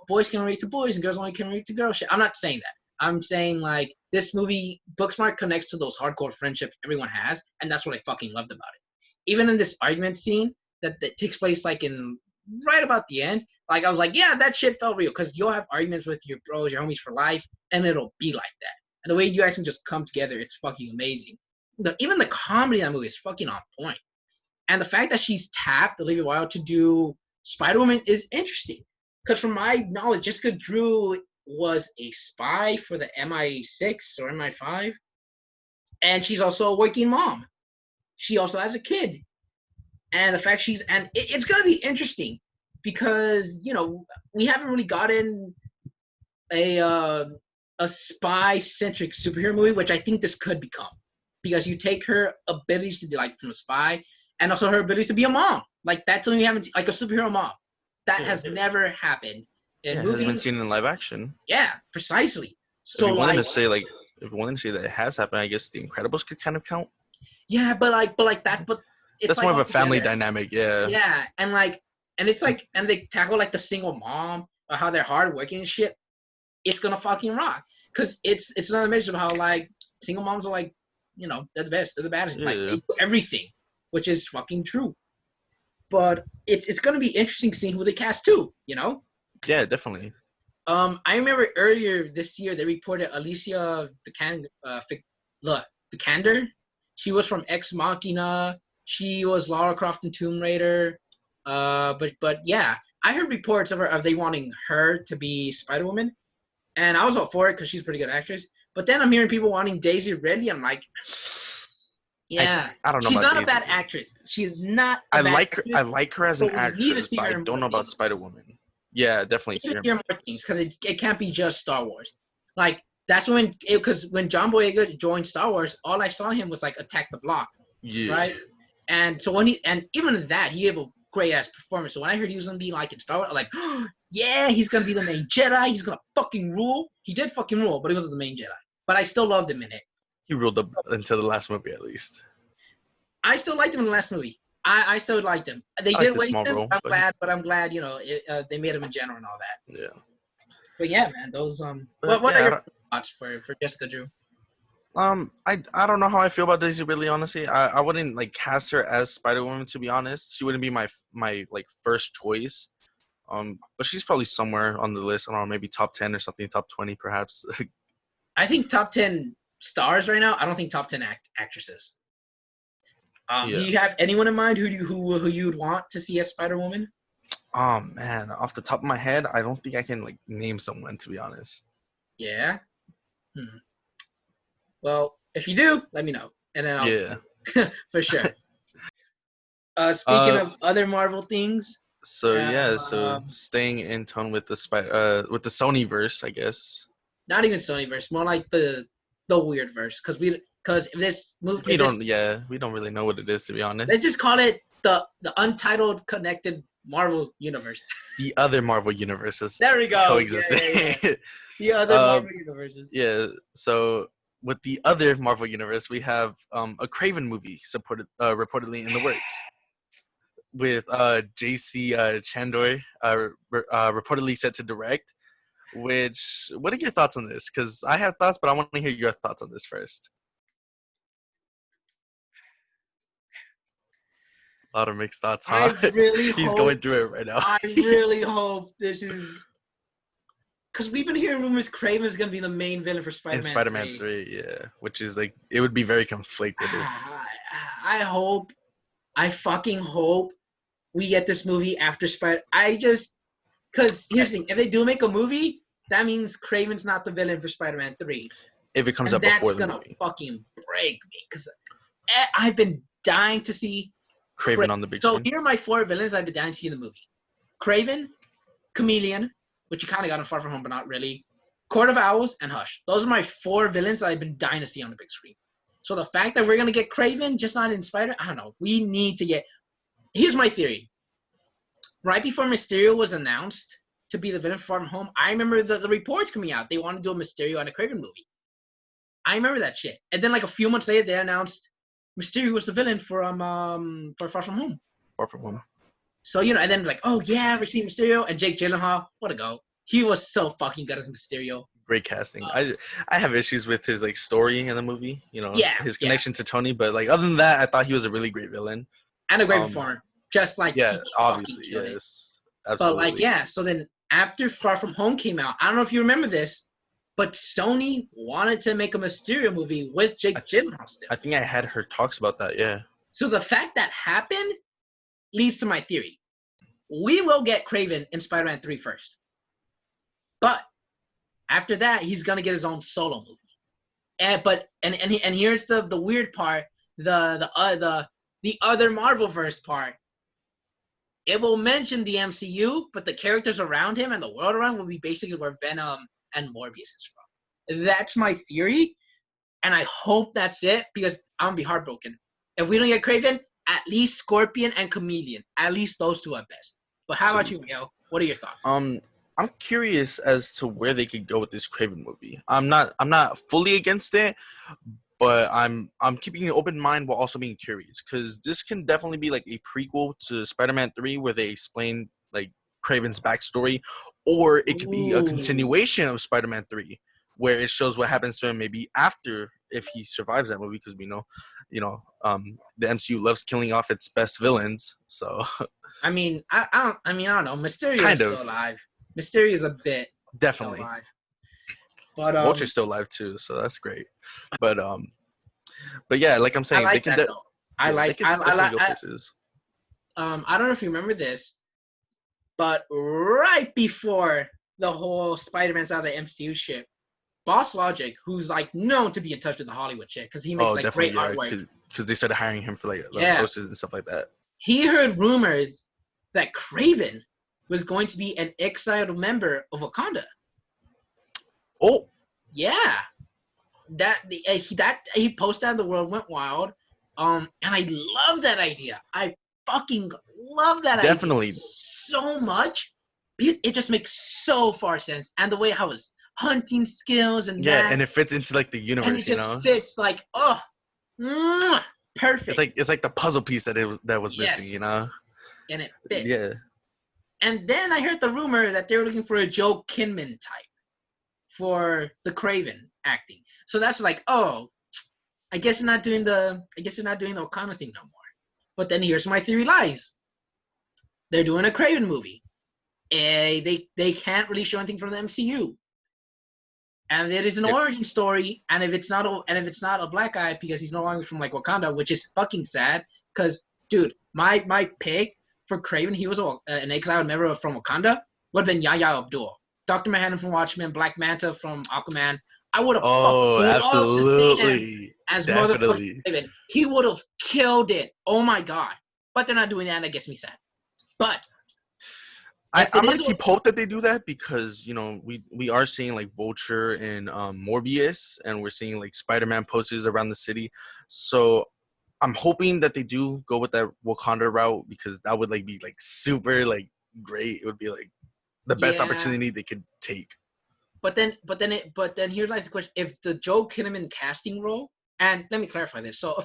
boys can relate to boys and girls only can relate to girls shit. I'm not saying that. I'm saying like this movie, Booksmart, connects to those hardcore friendships everyone has, and that's what I fucking loved about it. Even in this argument scene that takes place like in right about the end, like I was like, yeah, that shit felt real, because you'll have arguments with your bros, your homies for life, and it'll be like that. And the way you guys can just come together, it's fucking amazing. Even the comedy in that movie is fucking on point. And the fact that she's tapped Olivia Wilde to do Spider-Woman is interesting. Because from my knowledge, Jessica Drew was a spy for the MI6 or MI5. And she's also a working mom. She also has a kid. And the fact it's going to be interesting because, we haven't really gotten a spy-centric superhero movie, which I think this could become. because you take her abilities to be like from a spy and also her abilities to be a mom. Like that's something we haven't like a superhero mom. That has never happened in movies. It hasn't been seen in live action. Yeah, precisely. So if you wanted to say that it has happened, I guess The Incredibles could kind of count. Yeah, but it's that's like more of a family dynamic, yeah. Yeah, and it's like, and they tackle like the single mom or how they're hardworking and shit. It's gonna fucking rock because it's another measure of how like single moms are like, you know, they're the best, they're the baddest, like they do everything, which is fucking true. But it's gonna be interesting seeing who they cast too, you know? Yeah, definitely. I remember earlier this year they reported Alicia Vikander. She was from Ex Machina. She was Lara Croft in Tomb Raider. But yeah, I heard reports of they wanting her to be Spider-Woman, and I was all for it because she's a pretty good actress. But then I'm hearing people wanting Daisy Ridley. I'm like, yeah, I don't know. She's about not Daisy. a bad actress. She's not. I like her as an actress, but I don't know about Spider-Woman. Yeah, definitely. See her more things because it can't be just Star Wars. Like that's when when John Boyega joined Star Wars, all I saw him was like Attack the Block, right? And so when even in that he gave a great ass performance. So when I heard he was gonna be like in Star Wars, I'm like, oh, yeah, he's gonna be the main Jedi. He's gonna fucking rule. He did fucking rule, but he wasn't the main Jedi. But I still loved him in it. He ruled up until the last movie, at least. I still liked him in the last movie. I still liked him. They did waste him. I'm glad, you know, they made him in general and all that. Yeah. But yeah, man, those what are your thoughts for Jessica Drew? I don't know how I feel about Daisy Ridley, honestly. I wouldn't like cast her as Spider-Woman, to be honest. She wouldn't be my like first choice. But she's probably somewhere on the list. I don't know, maybe top 10 or something, top 20 perhaps. I think top 10 stars right now. I don't think top 10 actresses. Do you have anyone in mind who you would want to see as Spider-Woman? Oh man, off the top of my head, I don't think I can like name someone, to be honest. Yeah. Well, if you do, let me know, and then I'll for sure. Speaking of other Marvel things. So staying in tone with the Sony verse, I guess. Not even Sony verse, more like the weird verse, because this movie we don't really know what it is, to be honest. Let's just call it the untitled connected Marvel universe. The other Marvel universes. There we go. Coexisting. Yeah. The other Marvel universes. Yeah. So with the other Marvel universe, we have a Kraven movie reportedly in the works, with J.C. Chandor reportedly set to direct. What are your thoughts on this? Because I have thoughts, but I want to hear your thoughts on this first. A lot of mixed thoughts, huh? He's going through it right now. I really hope this is... Because we've been hearing rumors Kraven is going to be the main villain for Spider-Man 3. In Spider-Man 3, yeah. Which is like... It would be very conflicted. I fucking hope we get this movie after Spider... Because here's the thing. If they do make a movie, that means Kraven's not the villain for Spider-Man 3. If it comes up before the movie. That's going to fucking break me. Because I've been dying to see... Kraven on the big screen. So here are my 4 villains I've been dying to see in the movie. Kraven, Chameleon, which you kind of got in Far From Home, but not really. Court of Owls, and Hush. Those are my 4 villains that I've been dying to see on the big screen. So the fact that we're going to get Kraven, just not in Spider, I don't know. We need to get... Here's my theory. Right before Mysterio was announced to be the villain for Far From Home, I remember the reports coming out. They wanted to do a Mysterio and a Kraven movie. I remember that shit. And then like a few months later, they announced Mysterio was the villain for Far From Home. Far From Home. So, you know, and then like, oh yeah, we're seeing Mysterio, and Jake Gyllenhaal, what a go. He was so fucking good as Mysterio. Great casting. I have issues with his like story in the movie, you know, his connection to Tony, but like other than that, I thought he was a really great villain. And a great performer. Just like obviously, yes. Absolutely. But like so then after Far From Home came out, I don't know if you remember this, but Sony wanted to make a Mysterio movie with Jake Gyllenhaal still. I think I had heard talks about that, yeah. So the fact that happened leads to my theory. We will get Kraven in Spider-Man 3 first. But after that, he's going to get his own solo movie. And here's the weird part, the other Marvelverse part. It will mention the MCU, but the characters around him and the world around will be basically where Venom and Morbius is from. That's my theory. And I hope that's it because I'm gonna be heartbroken. If we don't get Kraven, at least Scorpion and Chameleon. At least those two at best. But how about you, Miguel? What are your thoughts? I'm curious as to where they could go with this Kraven movie. I'm not fully against it, but I'm keeping an open mind while also being curious because this can definitely be like a prequel to Spider-Man 3 where they explain like Kraven's backstory, or it could be a continuation of Spider-Man 3 where it shows what happens to him maybe after if he survives that movie because we know, the MCU loves killing off its best villains. So I don't know. Mysterio kind is of still alive. Mysterio is a bit definitely. still alive. But Vulture's still alive too, so that's great. But yeah, like I'm saying, I like they can that though. I like definitely go places. I don't know if you remember this, but right before the whole Spider-Man's out of the MCU shit, Boss Logic, who's like known to be in touch with the Hollywood shit because he makes like great artwork. Because they started hiring him for like posters and stuff like that. He heard rumors that Kraven was going to be an exiled member of Wakanda. Oh, yeah, he posted that The World Went Wild, and I love that idea. I fucking love that definitely idea so much. It just makes so far sense, and the way how his hunting skills and and it fits into like the universe, and it just fits like perfect. It's like the puzzle piece that was missing, and it fits. Yeah. And then I heard the rumor that they were looking for a Joel Kinnaman type for the Kraven acting. So that's like, I guess you're not doing the Wakanda thing no more. But then here's my theory lies. They're doing a Kraven movie. They can't really show anything from the MCU. And it is an origin story, and if it's not a black guy because he's no longer from like Wakanda, which is fucking sad. Because dude, my pick for Kraven, he was an exiled member from Wakanda, would have been Yahya Abdul, Dr. Manhattan from Watchmen, Black Manta from Aquaman. I would have loved to see him as motherfucking Kraven. He would have killed it. Oh my god! But they're not doing that, and that gets me sad. But I'm gonna keep hope that they do that because we are seeing like Vulture and Morbius, and we're seeing like Spider-Man posters around the city. So I'm hoping that they do go with that Wakanda route because that would like be like super like great. It would be like the best opportunity they could take. But then here lies the question: if the Joel Kinnaman casting role, and let me clarify this. So a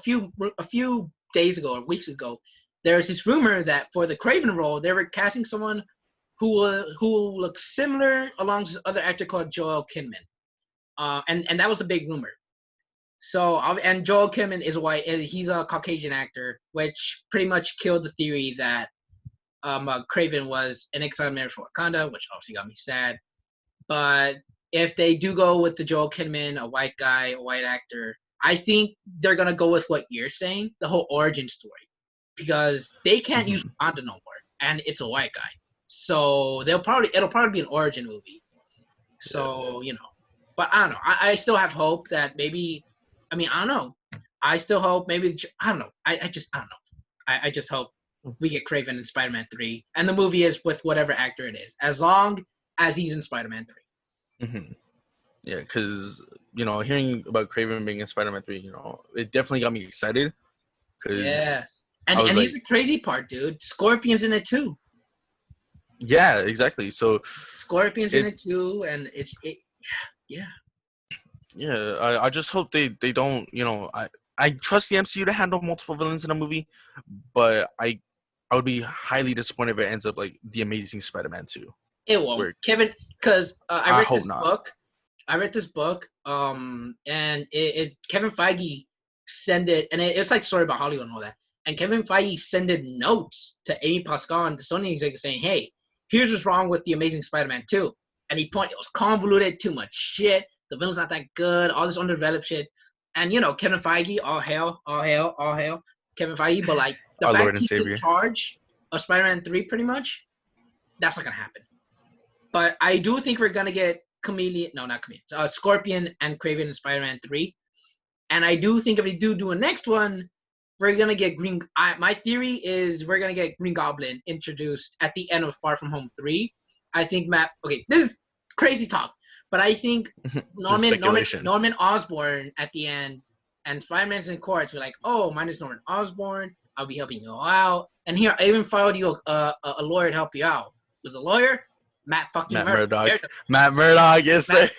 few days ago or weeks ago, there's this rumor that for the Kraven role, they were casting someone who looks similar along with this other actor called Joel Kinnaman, and that was the big rumor. So and Joel Kinnaman is white. He's a Caucasian actor, which pretty much killed the theory that Kraven was an exiled member from Wakanda, which obviously got me sad. But if they do go with the Joel Kinnaman, a white guy, a white actor, I think they're gonna go with what you're saying, the whole origin story, because they can't use Wakanda no more, and it's a white guy. So it'll probably be an origin movie. So but I don't know. I still have hope that maybe. I mean, I don't know. I still hope maybe. I don't know. I just don't know. I just hope we get Kraven in Spider-Man 3, and the movie is with whatever actor it is, as long as he's in Spider-Man 3. Mm-hmm. Yeah, because hearing about Kraven being in Spider-Man 3, it definitely got me excited. Yeah, and here's the crazy part, dude. Scorpion's in it too. Yeah, exactly. So Scorpion's in it too, and yeah. Yeah, I just hope they don't. I trust the MCU to handle multiple villains in a movie, but I would be highly disappointed if it ends up like The Amazing Spider-Man 2. It won't, Kevin, because I read this book, and Kevin Feige sent it, and it's like Story About Hollywood and all that. And Kevin Feige sent notes to Amy Pascal and the Sony executive saying, "Hey, here's what's wrong with The Amazing Spider-Man 2." And it was convoluted, too much shit. The villain's not that good, all this underdeveloped shit. And, Kevin Feige, all hail, Kevin Feige. But, like, the Our fact Lord and he's Savior. in charge of Spider-Man 3, pretty much, that's not going to happen. But I do think we're going to get Scorpion and Kraven in Spider-Man 3. And I do think if we do a next one, we're going to get my theory is we're going to get Green Goblin introduced at the end of Far From Home 3. I think this is crazy talk. But I think speculation. Norman Osborn at the end, and Spider-Man's in court. We're like, oh, mine is Norman Osborn. I'll be helping you out. And here, I even followed you a lawyer to help you out. Was a lawyer? Matt Murdock. Matt Murdock, yes, sir.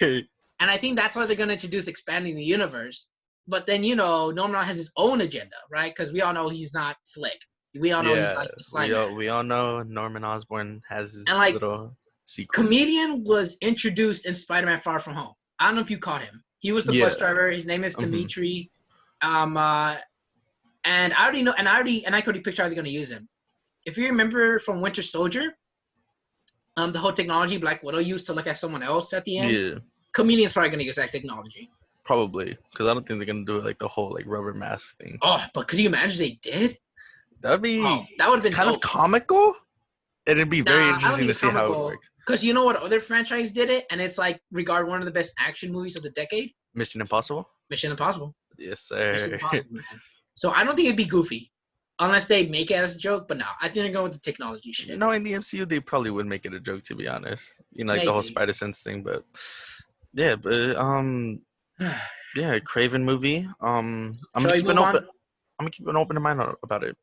And I think that's how they're gonna introduce expanding the universe. But then Norman has his own agenda, right? Because we all know he's not slick. We all know he's like the slime. We all know Norman Osborn has his little secrets. Comedian was introduced in Spider-Man: Far From Home. I don't know if you caught him. He was the bus driver. His name is Dimitri. And I already know, and I could already picture how they're gonna use him. If you remember from Winter Soldier, the whole technology Black Widow used to look at someone else at the end. Yeah. Comedian's probably gonna use that technology. Probably, because I don't think they're gonna do it like the whole like rubber mask thing. Oh, but could you imagine they did? That would be that would have been kind of comical. It'd be very interesting to see how it would work. Because you know what other franchise did it, and it's like regarded one of the best action movies of the decade. Mission Impossible. Mission Impossible. Yes, sir. Mission Impossible, man. So I don't think it'd be goofy, unless they make it as a joke. But no, I think they're going with the technology shit. No, in the MCU they probably would make it a joke, to be honest. You know, like the whole Spider Sense thing, but yeah, yeah, Kraven movie. I'm gonna keep an open mind about it.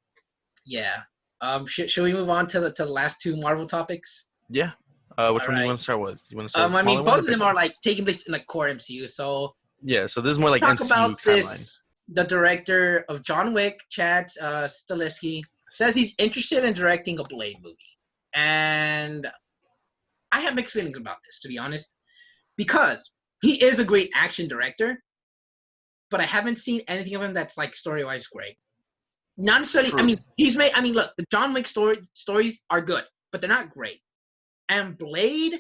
Yeah. Should we move on to the last two Marvel topics? Yeah. Which one do you want to start with? You want to start? I mean, both of them are like taking place in the core MCU. So yeah. So this is more like MCU about this. The director of John Wick, Chad Stahelski, says he's interested in directing a Blade movie, and I have mixed feelings about this, to be honest, because he is a great action director, but I haven't seen anything of him that's like story-wise great. Not necessarily. True. I mean, look, the John Wick stories are good, but they're not great. And Blade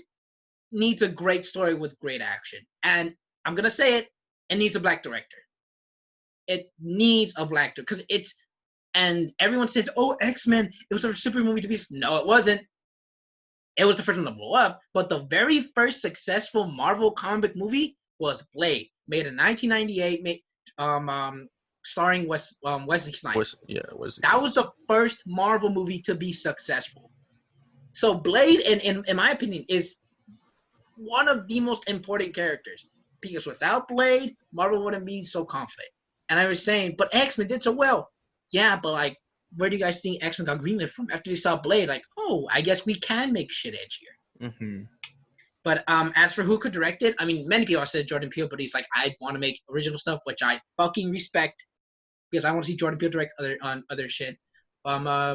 needs a great story with great action. And I'm gonna say it needs a black director. It needs a black director because it's. And everyone says, "Oh, X-Men, it was a super movie to be." No, it wasn't. It was the first one to blow up, but the very first successful Marvel comic book movie was Blade, made in 1998. Starring Wesley Snipes. That was the first Marvel movie to be successful. So Blade, in my opinion, is one of the most important characters because without Blade, Marvel wouldn't be so confident. And I was saying, but X-Men did so well. Yeah, but like, where do you guys think X-Men got greenlit from? After they saw Blade, like, oh, I guess we can make shit edgier. Mm-hmm. But as for who could direct it, I mean, many people have said Jordan Peele, but he's like, I want to make original stuff, which I fucking respect because I want to see Jordan Peele direct other shit.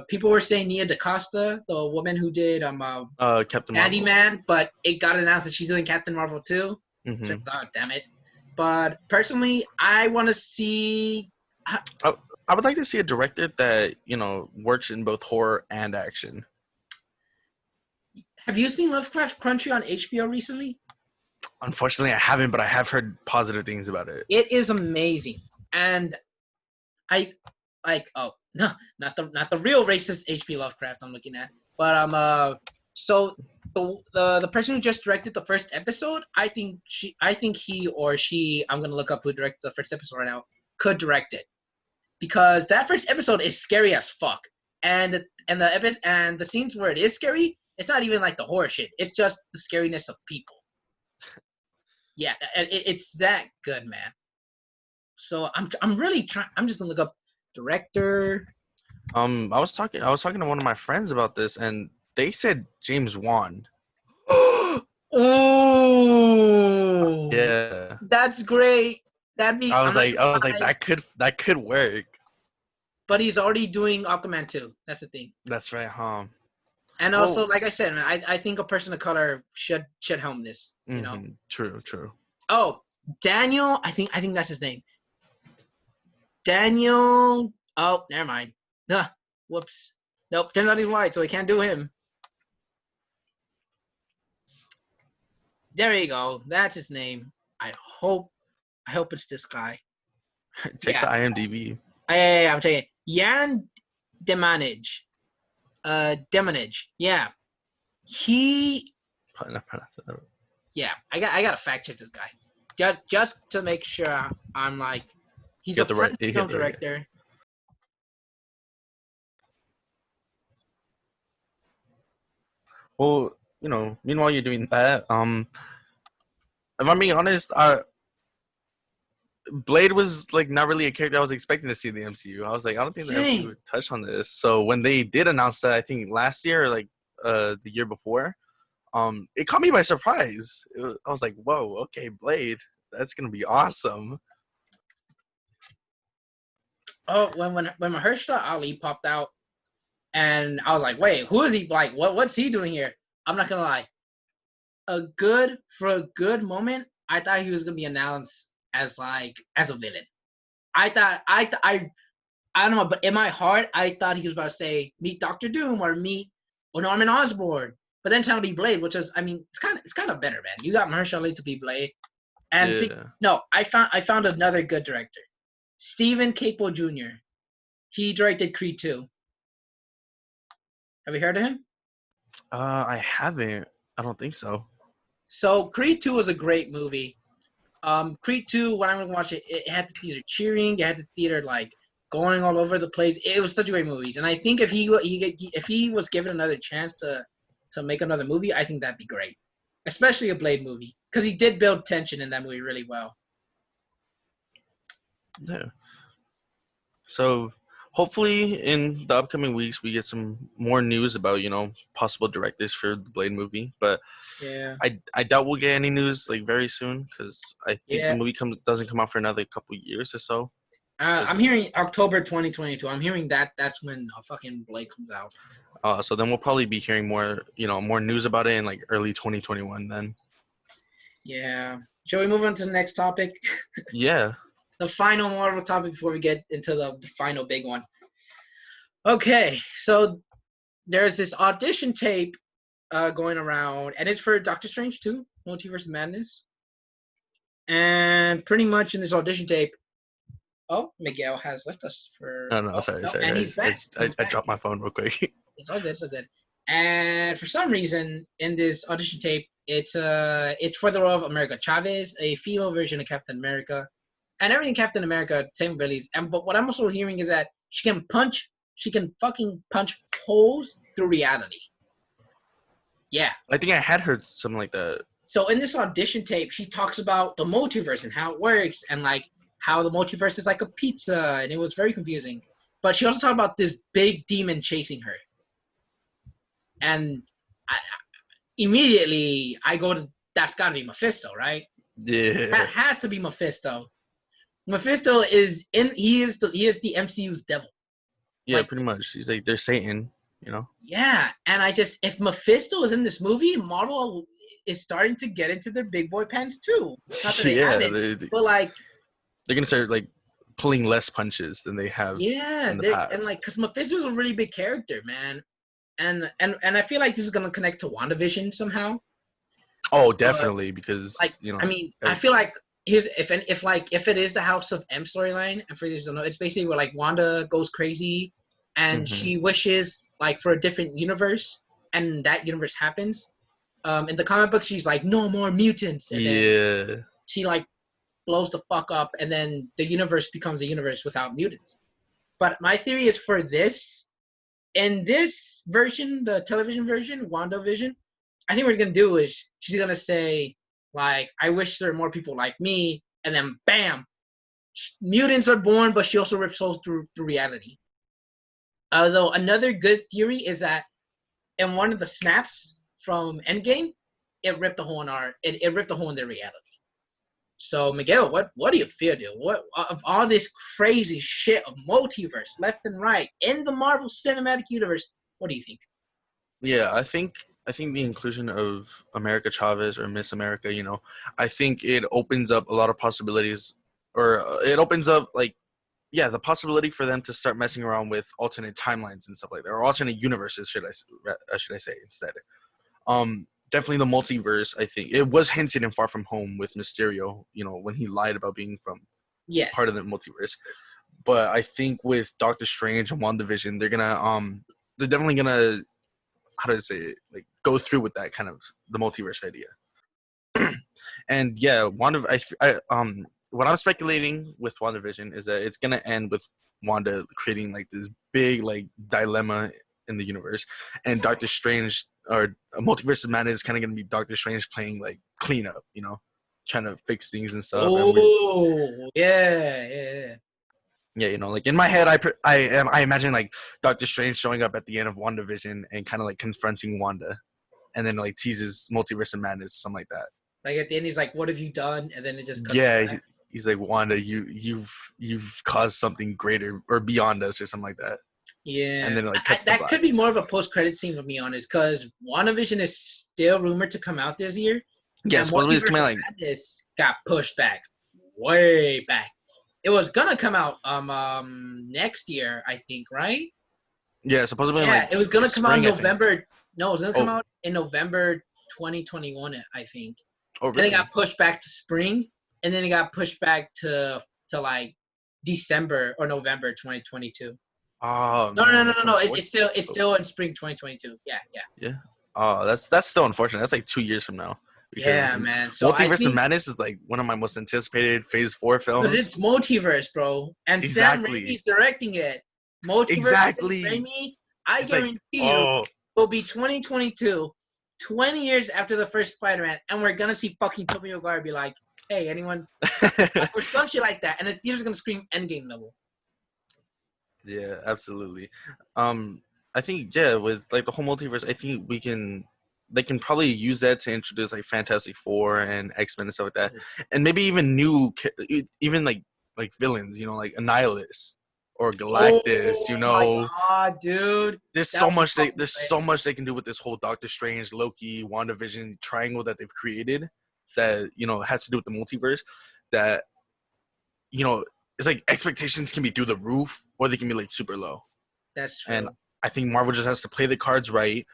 People were saying Nia DaCosta, the woman who did Captain Candyman, but it got announced that she's doing Captain Marvel too. Mm-hmm. So, oh, damn it. But personally, I want to see. I would like to see a director that works in both horror and action. Have you seen Lovecraft Country on HBO recently? Unfortunately, I haven't, but I have heard positive things about it. It is amazing, and I like. Oh no, not the real racist H.P. Lovecraft I'm looking at, but so the person who just directed the first episode, I think he or she, I'm gonna look up who directed the first episode right now, could direct it, because that first episode is scary as fuck, and the scenes where it is scary. It's not even like the horror shit. It's just the scariness of people. Yeah, it's that good, man. So I'm really trying. I'm just gonna look up director. I was talking to one of my friends about this, and they said James Wan. Oh, yeah, that's great. I was like, that could work. But he's already doing Aquaman 2. That's the thing. That's right, huh? And also, like I said, I think a person of color should helm this. You know. True. Oh, Daniel. I think that's his name. Daniel. Oh, never mind. Nah. Whoops. Nope. Turns out he's white, so I can't do him. There you go. That's his name. I hope it's this guy. Check the IMDb. I'm checking. Jan Demanage. Demanage. Yeah. He. Yeah, I gotta fact check this guy. Just to make sure I'm like, he's a French film director. Right. Well, meanwhile you're doing that, if I'm being honest, Blade was like not really a character I was expecting to see in the MCU. I was like, I don't think the MCU Same. would touch on this. So when they did announce that, I think last year or like the year before, it caught me by surprise. I was like, whoa, okay, Blade, that's gonna be awesome. Oh, when Mahershala Ali popped out, and I was like, wait, who is he? Like, what's he doing here? I'm not gonna lie. For a good moment, I thought he was gonna be announced as a villain. I don't know, but in my heart, I thought he was about to say meet Doctor Doom or meet Norman Osborn. But then trying to be Blade, which is, I mean, it's kind of better, man. You got Mahershala Ali to be Blade, and Yeah. no, I found another good director, Stephen Caple Jr. He directed Creed 2. Have you heard of him? I haven't. I don't think so. So Creed 2 was a great movie. Creed 2, when I went to watch it, it had the theater cheering, it had the theater like going all over the place. It was such a great movie, and I think if he was given another chance to make another movie, I think that'd be great, especially a Blade movie, because he did build tension in that movie really well. Yeah. So hopefully in the upcoming weeks we get some more news about, possible directors for the Blade movie. But Yeah, I doubt we'll get any news like very soon because I think the yeah. movie doesn't come out for another couple years or so. I'm hearing October 2022. I'm hearing that's when fucking Blade comes out. So then we'll probably be hearing more, more news about it in like early 2021 then. Yeah. Shall we move on to the next topic? Yeah. The final Marvel topic before we get into the final big one. Okay, so there's this audition tape going around, and it's for Doctor Strange 2, Multiverse of Madness. And pretty much in this audition tape, Miguel has left us for. No, sorry. And he's back. I dropped my phone real quick. It's all good. It's all good. And for some reason, in this audition tape, it's for the role of America Chavez, a female version of Captain America, and everything Captain America, same abilities. But what I'm also hearing is that she can fucking punch holes through reality. Yeah. I think I had heard something like that. So in this audition tape, she talks about the multiverse and how it works, and like how the multiverse is like a pizza, and it was very confusing. But she also talked about this big demon chasing her. And immediately I go to, that's got to be Mephisto, right? Yeah. That has to be Mephisto. Mephisto he is the MCU's devil. Yeah, like, pretty much. He's like, they're Satan, Yeah, and if Mephisto is in this movie, Marvel is starting to get into their big boy pants too. Not that they haven't, but like they're gonna start like pulling less punches than they have. Yeah, in the past. And like, because Mephisto is a really big character, man, and I feel like this is gonna connect to WandaVision somehow. Oh, definitely, because like, I mean, I feel like if it is the House of M storyline, and for those who don't know, it's basically where like Wanda goes crazy and she wishes like for a different universe, and that universe happens. In the comic book, she's like, no more mutants. And then she like blows the fuck up, and then the universe becomes a universe without mutants. But my theory is for this, in this version, the television version, WandaVision, I think what we're gonna do is she's gonna say like, I wish there were more people like me, and then bam, mutants are born, but she also rips holes through reality. Although another good theory is that in one of the snaps from Endgame, it ripped a hole in their reality. So Miguel, what do you feel, dude? What of all this crazy shit of multiverse left and right in the Marvel Cinematic Universe? What do you think? Yeah, I think the inclusion of America Chavez or Miss America, I think it opens up a lot of possibilities, or it opens up the possibility for them to start messing around with alternate timelines and stuff like that, or alternate universes, should I say instead. Definitely the multiverse. I think it was hinted in Far From Home with Mysterio, when he lied about being from part of the multiverse. But I think with Doctor Strange and WandaVision, they're definitely gonna, how do I say it, like go through with that kind of the multiverse idea. And yeah, what I'm speculating with WandaVision is that it's gonna end with Wanda creating like this big like dilemma in the universe, and Doctor Strange or Multiverse of Madness is kind of gonna be Doctor Strange playing like cleanup, trying to fix things and stuff. Oh, yeah. Yeah, you know, like in my head, I imagine like Doctor Strange showing up at the end of WandaVision and kind of like confronting Wanda, and then like teases Multiverse of Madness, something like that. Like at the end, he's like, "What have you done?" And then it just cuts Yeah, back. he's like, Wanda, you've caused something greater or beyond us or something like that. Yeah, And then it like cuts to that black. could be more of a post-credit scene, to be honest, because WandaVision is still rumored to come out this year. Yeah, and supposedly it's coming out like Madness got pushed back, way back. It was gonna come out next year, I think, right? yeah, supposedly Yeah, like it was gonna come out in spring, I think. November. No, it was gonna come Oh. out in November 2021, I think. Oh, And really? it got pushed back to spring, and then it got pushed back to like December or November 2022. Oh No. man, that's It's still in spring 2022. Yeah. Yeah. Oh, that's still unfortunate. That's like 2 years from now. Because Yeah, man. So I Multiverse of think Madness is like one of my most anticipated Phase 4 films. because it's multiverse, bro, and Exactly. Sam Raimi's directing it. Multiverse. Exactly. Sam Raimi, I It's guarantee you, will be 2022, 20 years after the first Spider-Man, and we're gonna see fucking Tobey Maguire be like, "Hey, anyone?" or some shit like that, and the theater's gonna scream Endgame level. Yeah, absolutely. I think with like the whole multiverse, I think they can probably use that to introduce like Fantastic Four and X-Men and stuff like that, and maybe even even like villains, you know, like Annihilus or Galactus. You know, my god, dude! there's so much they can do with this whole Doctor Strange, Loki, WandaVision triangle that they've created that, you know, has to do with the multiverse. That, you know, it's like expectations can be through the roof or they can be like super low. That's true. And I think Marvel just has to play the cards right,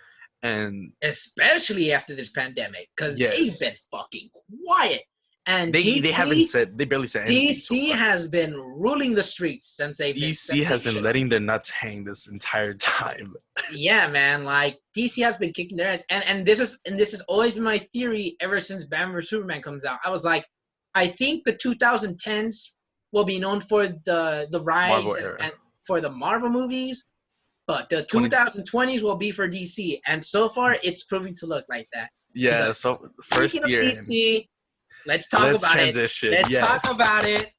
and especially after this pandemic, because they've been fucking quiet. And they barely said anything. DC has been ruling the streets since DC has been letting their nuts hang this entire time. Yeah, man. Like DC has been kicking their ass, and this has always been my theory ever since Batman vs Superman comes out. I was like, I think the 2010s will be known for the rise and for the Marvel movies, but the 2020s will be for DC, and so far it's proving to look like that. Yeah. Because so first year. DC, let's talk about it. Let's talk about it.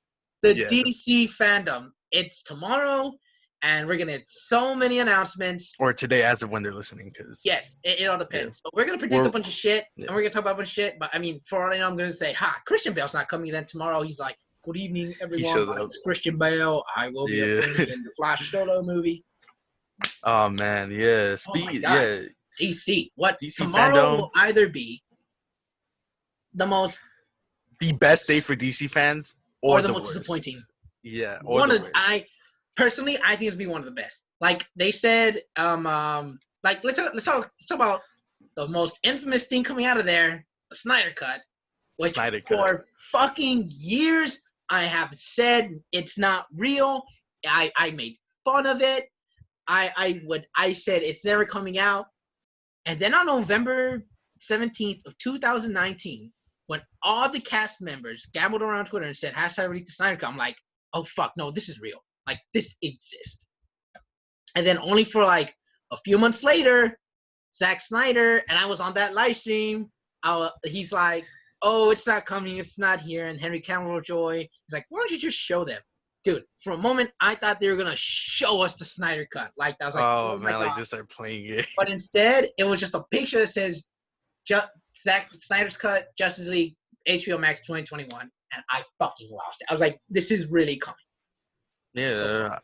The DC fandom. It's tomorrow, and we're gonna get so many announcements. Or today, as of when they're listening, because it all depends. Yeah. So we're gonna predict a bunch of shit, and we're gonna talk about a bunch of shit. But I mean, for all I know, I'm gonna say, Christian Bale's not coming. Then tomorrow, he's like, "Good evening, everyone. It's Christian Bale. I will be appearing in the Flash solo movie." Oh man, yeah. DC. What DC tomorrow fandom will either be the best day for DC fans, or the most worst. Disappointing. Yeah, or the worst. I think it'll be one of the best. Like they said, like let's talk about the most infamous thing coming out of there, the Snyder Cut, which for fucking years I have said it's not real. I made fun of it. I said it's never coming out. And then on November 17th of 2019, when all the cast members gabbled around Twitter and said #release the Snyder Cut, I'm like, oh fuck, no, this is real. Like this exists. And then only for like a few months later, Zack Snyder, and I was on that live stream, he's like, oh, it's not coming, it's not here. And Henry Cavill Joy, he's like, why don't you just show them? Dude, for a moment, I thought they were going to show us the Snyder Cut. Like, I was like, oh my God. Like, just start playing it. But instead, it was just a picture that says, Zack Snyder's Cut, Justice League, HBO Max 2021. And I fucking lost it. I was like, this is really coming. Yeah.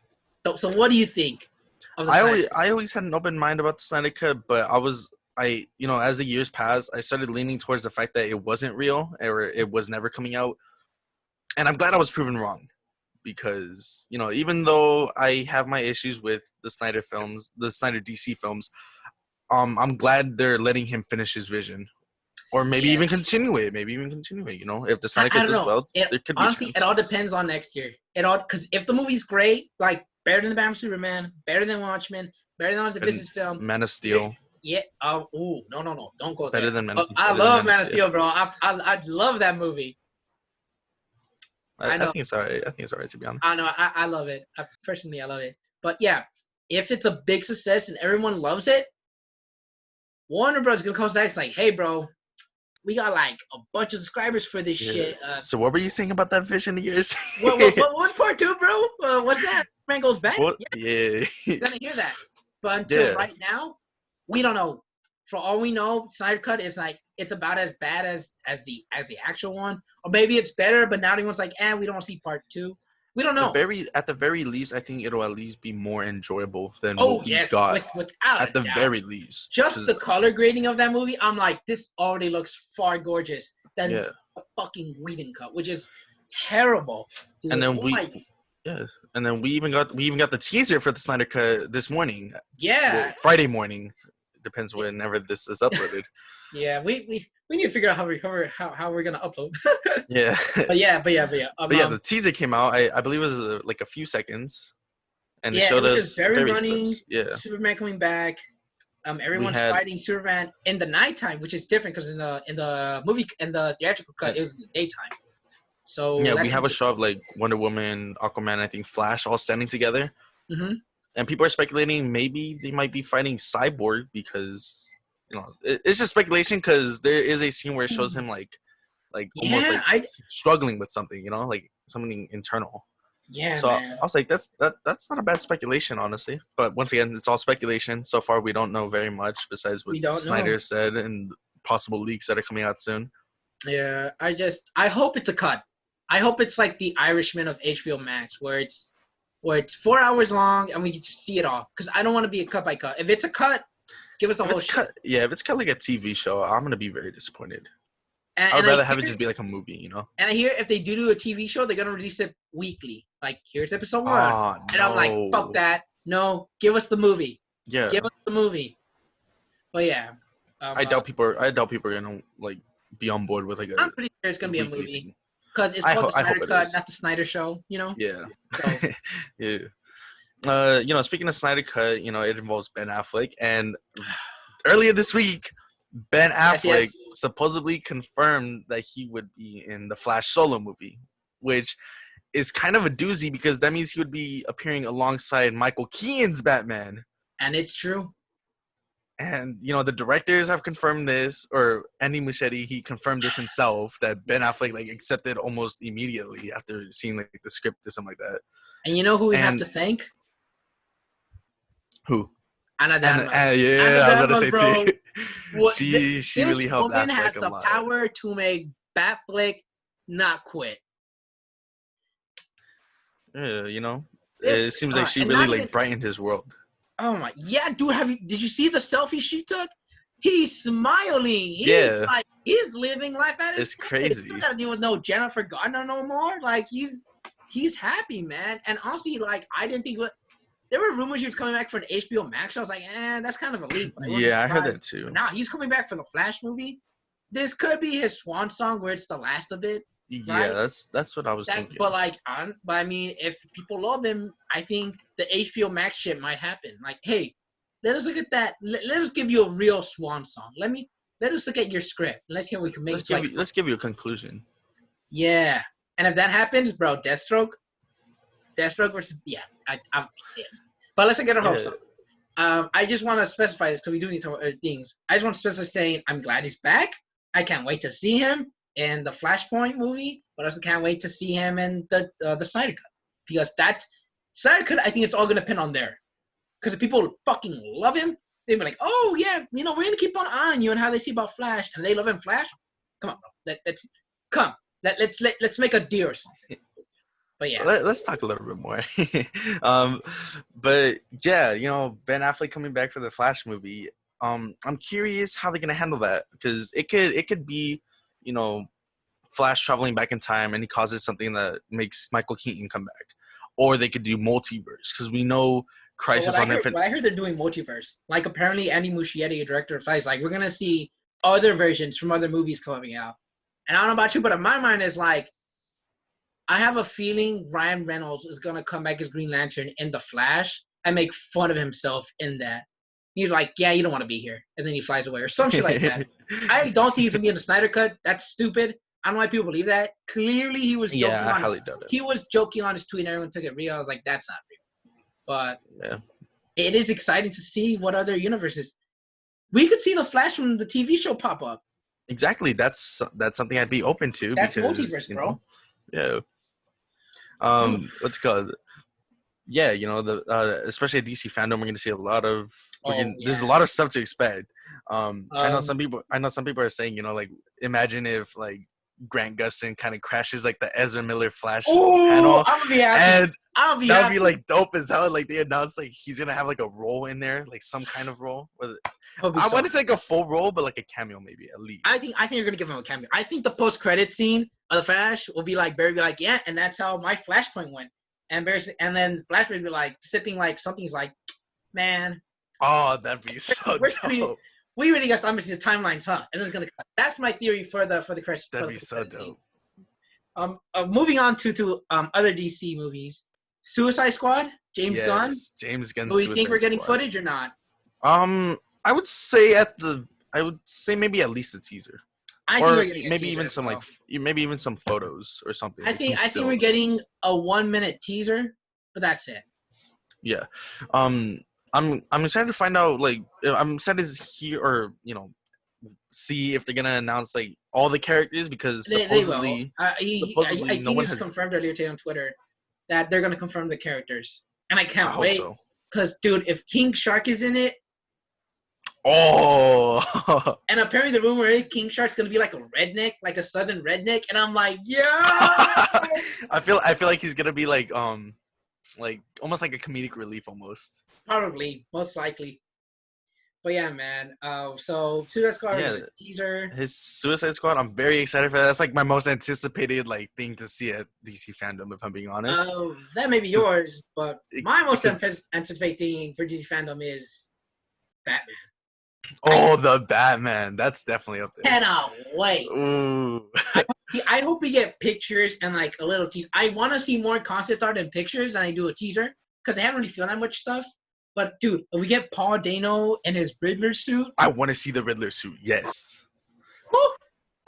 So what do you think of the Snyder Cut? I always had an open mind about the Snyder Cut, but as the years passed, I started leaning towards the fact that it wasn't real, or it was never coming out. And I'm glad I was proven wrong. Because, you know, even though I have my issues with the Snyder DC films, I'm glad they're letting him finish his vision. Or maybe even continue it. You know, if the Snyder Cut does well, there could be honestly, it all depends on next year. Because if the movie's great, like better than the Batman Superman, better than Watchmen, better than the business film. Man of Steel. Yeah. No. Don't go there. Better than Man. I love Man of Steel, bro. I love that movie. I think it's alright. To be honest. I know. I love it. I love it. But yeah, if it's a big success and everyone loves it, Warner Bros. Gonna call Zack like, hey, bro, we got like a bunch of subscribers for this shit. So what were you saying about that vision of yours? What's part two, bro? What's that? Man goes back. What? Yeah, you're gonna hear that. But until right now, we don't know. For all we know, Snyder Cut is like it's about as bad as the actual one, or maybe it's better. But now everyone's like, we don't see part two. We don't know. At the very least, I think it'll at least be more enjoyable than what we got. Without at the doubt. Very least, just the color grading of that movie, I'm like, this already looks far gorgeous than the fucking Whedon cut, which is terrible. Dude. And then and then we even got the teaser for the Snyder Cut this morning. Yeah, well, Friday morning. Depends whenever this is uploaded. Yeah, we need to figure out how we're gonna upload. Yeah. But yeah. The teaser came out. I believe it was like a few seconds, and it showed us various clips. Yeah. Superman coming back. Everyone's fighting Superman in the nighttime, which is different because in the movie in the theatrical cut it was in the daytime. So yeah, we have a shot of like Wonder Woman, Aquaman, I think Flash all standing together. Mm-hmm. And people are speculating maybe they might be fighting Cyborg because, it's just speculation because there is a scene where it shows him like almost like struggling with something, like something internal. Yeah. So man. I was like, that's not a bad speculation, honestly. But once again, it's all speculation. So far, we don't know very much besides what Snyder said and possible leaks that are coming out soon. Yeah, I hope it's a cut. I hope it's like The Irishman of HBO Max, where it's 4 hours long and we can see it all. Because I don't want to be a cut by cut. If it's a cut, give us a whole shit. Yeah, if it's cut like a TV show, I'm gonna be very disappointed. I'd rather have it just be like a movie, And I hear if they do a TV show, they're gonna release it weekly. Like, here's episode 1. And I'm like, fuck that. No, give us the movie. Yeah. Give us the movie. But yeah. I doubt people are gonna like be on board with like a. I'm pretty sure it's gonna be a movie. Because it's called the Snyder Cut, not the Snyder Show, Yeah. So. Yeah. Speaking of Snyder Cut, it involves Ben Affleck, and earlier this week, Ben Affleck supposedly confirmed that he would be in the Flash solo movie, which is kind of a doozy because that means he would be appearing alongside Michael Keaton's Batman. And it's true. And, the directors have confirmed this, or Andy Muschietti, he confirmed this himself, that Ben Affleck, accepted almost immediately after seeing, the script or something like that. And you know who we have to thank? Who? Anna Diamond. I was going to say, too. She really helped Affleck a lot. This woman has the power to make Batfleck not quit. Yeah, it seems like she really, brightened his world. Oh my, yeah, dude! Did you see the selfie she took? He's smiling. He's living life at his. It's crazy. He's not gotta deal with no Jennifer Gardner no more. He's happy, man. And honestly, I didn't think there were rumors he was coming back for an HBO Max. I was like, that's kind of a leak. Yeah, I heard that too. Now he's coming back for the Flash movie. This could be his swan song, where it's the last of it. Yeah, right? That's what I was thinking. But I mean, if people love him, I think the HBO Max shit might happen. Hey, let us look at that. Let us give you a real swan song. Let us look at your script. Let's hear what we can make. Let's give you a conclusion. Yeah, and if that happens, bro, Deathstroke versus I'm. But let's not get our hopes up. I just want to specify this because we do need to things. I just want to specify saying I'm glad he's back. I can't wait to see him in the Flashpoint movie, but I also can't wait to see him in the Snyder Cut, because that Snyder Cut, I think it's all gonna depend on there. Because if people fucking love him, they'll be like, oh yeah, we're gonna keep on you and how they see about Flash, and they love him Flash. Come on, bro. Let's make a deal or something. But yeah, let's talk a little bit more. But yeah, Ben Affleck coming back for the Flash movie. I'm curious how they're gonna handle that, because it could be, Flash traveling back in time and he causes something that makes Michael Keaton come back, or they could do multiverse, because we know Crisis on Infinite. I heard they're doing multiverse. Apparently Andy Muschietti, director of Flash, we're gonna see other versions from other movies coming out. And I don't know about you, but in my mind is I have a feeling Ryan Reynolds is gonna come back as Green Lantern in the Flash and make fun of himself in that. He's like, yeah, you don't want to be here, and then he flies away or some shit like that. I don't think he's gonna be in the Snyder Cut. That's stupid. I don't know why people believe that. Clearly, he was joking. I highly doubt it. He was joking on his tweet, and everyone took it real. I was like, that's not real. But it is exciting to see what other universes. We could see the Flash from the TV show pop up. Exactly. That's something I'd be open to That's because multiverse, bro. yeah. What's it called? Yeah, the especially at DC fandom, we're gonna see a lot of Oh there's a yeah. lot of stuff to expect. I know Um. some people are saying, like, imagine if like Grant Gustin kind of crashes like the Ezra Miller Flash Oh, panel, I'm gonna be happy. and I'll be that would be happy. like dope as hell. Like they announced like he's gonna have like a role in there, like some kind of role. I'll be I so want to say happy. like a full role, but like a cameo maybe at I least. think I think you're gonna give him a cameo. I think the post credit scene of the Flash will be like Barry be like, yeah, and that's how my Flashpoint went. And Barry, and then Flash would be like sipping like something's like, man, Oh, that'd be so we're dope. we really got to stop missing the timelines, huh? And it's gonna. That's my theory for the crash for That'd the be post so credit scene. dope. Moving on to other DC movies. Suicide Squad, James Gunn. Yes, James Gunn's Do we think we're Suicide getting Squad. footage or not? I would say maybe at least a teaser, I think or we're getting a maybe teaser even as some well. maybe even some photos or something, like some I think we're stills. getting a 1 minute teaser, but that's it. Yeah, um, I'm excited to find out. Like, I'm excited to hear or see if they're gonna announce like all the characters because They will. supposedly I no think one it was has. confirmed earlier today on Twitter that they're gonna confirm the characters, and I I can't hope wait. so. Cause dude, if King Shark is in it, Oh. and apparently the rumor is King Shark's gonna be like a redneck, like a southern redneck, and I'm like, yeah, I feel like he's gonna be like almost like a comedic relief almost. probably, most likely. But yeah, man. So Suicide Squad, we're Yeah, gonna teaser. his Suicide Squad. I'm very excited for that. That's like my most anticipated like thing to see at DC fandom, if I'm being honest. That may be yours, but my most Because anticipated thing for DC fandom is Batman. the Batman, that's definitely up there. Cannot wait. Ooh. I hope we get pictures and like a little teaser. I want to see more concept art and pictures than I do a teaser because I haven't really feel that much stuff. But dude, if we get Paul Dano in his Riddler suit, I want to see the Riddler suit. Yes. whew,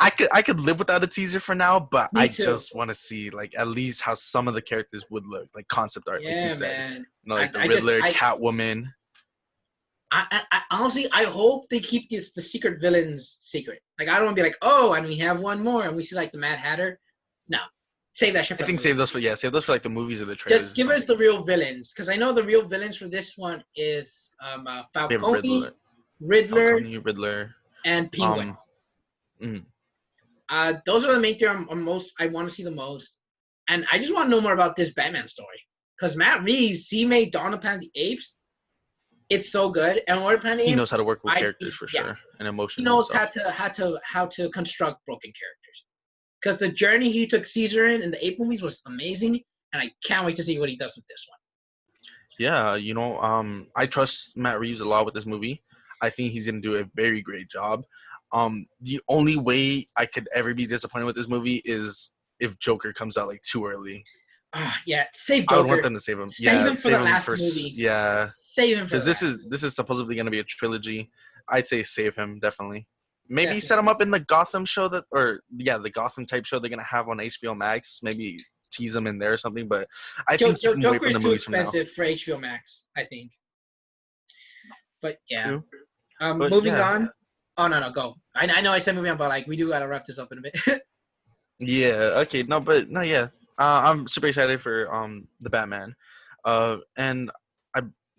I could live without a teaser for now, but me I too. just want to see like at least how some of the characters would look, like concept art, like Yeah, you said. man. Like the Riddler, Catwoman. I honestly, I hope they keep the secret villains secret. Like, I don't want to be like, oh, and we have one more, and we see like the Mad Hatter. No, save that shit for I think the movie. save those for like the movies or the trailers. Just give us the real villains, because I know the real villains for this one is Falcone, Riddler, and Penguin. Those are the main three I want to see the most, and I just want to know more about this Batman story. Because Matt Reeves, he made Dawn of Planet of the Apes. It's so good, and what Planet he knows how to work with characters for sure and emotions. He knows how to construct broken characters. Because the journey he took Caesar in the Ape movies was amazing, and I can't wait to see what he does with this one. Yeah, I trust Matt Reeves a lot with this movie. I think he's gonna do a very great job. The only way I could ever be disappointed with this movie is if Joker comes out like too early. Yeah, save Joker. I would want them to save him. Save him for the last movie. Yeah, save him for because this is supposedly going to be a trilogy. I'd say save him definitely. Maybe set him up in the Gotham show the Gotham type show they're going to have on HBO Max. Maybe tease him in there or something. But I think you can wait for the movies from now. Joker is too expensive for HBO Max, I think. But yeah, True. Moving on. Oh no, go. I know I said moving on, but like we do gotta wrap this up in a bit. Yeah. Okay. Yeah. I'm super excited for the Batman, and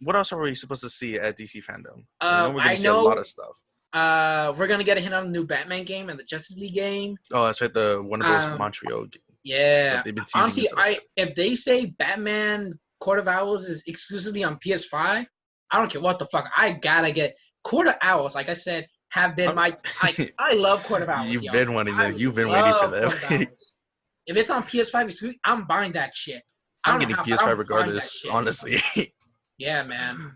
what else are we supposed to see at DC fandom? We're gonna see a lot of stuff. We're gonna get a hint on the new Batman game and the Justice League game. Oh, that's right, the Warner Bros. Montreal. Yeah. They've been teasing. Honestly, if they say Batman Court of Owls is exclusively on PS5, I don't care what the fuck. I gotta get Court of Owls. Like I said, have been I love Court of Owls. You've been wanting them. You've been waiting for them. If it's on PS5, I'm buying that shit. I'm getting PS5 regardless, honestly. Yeah, man.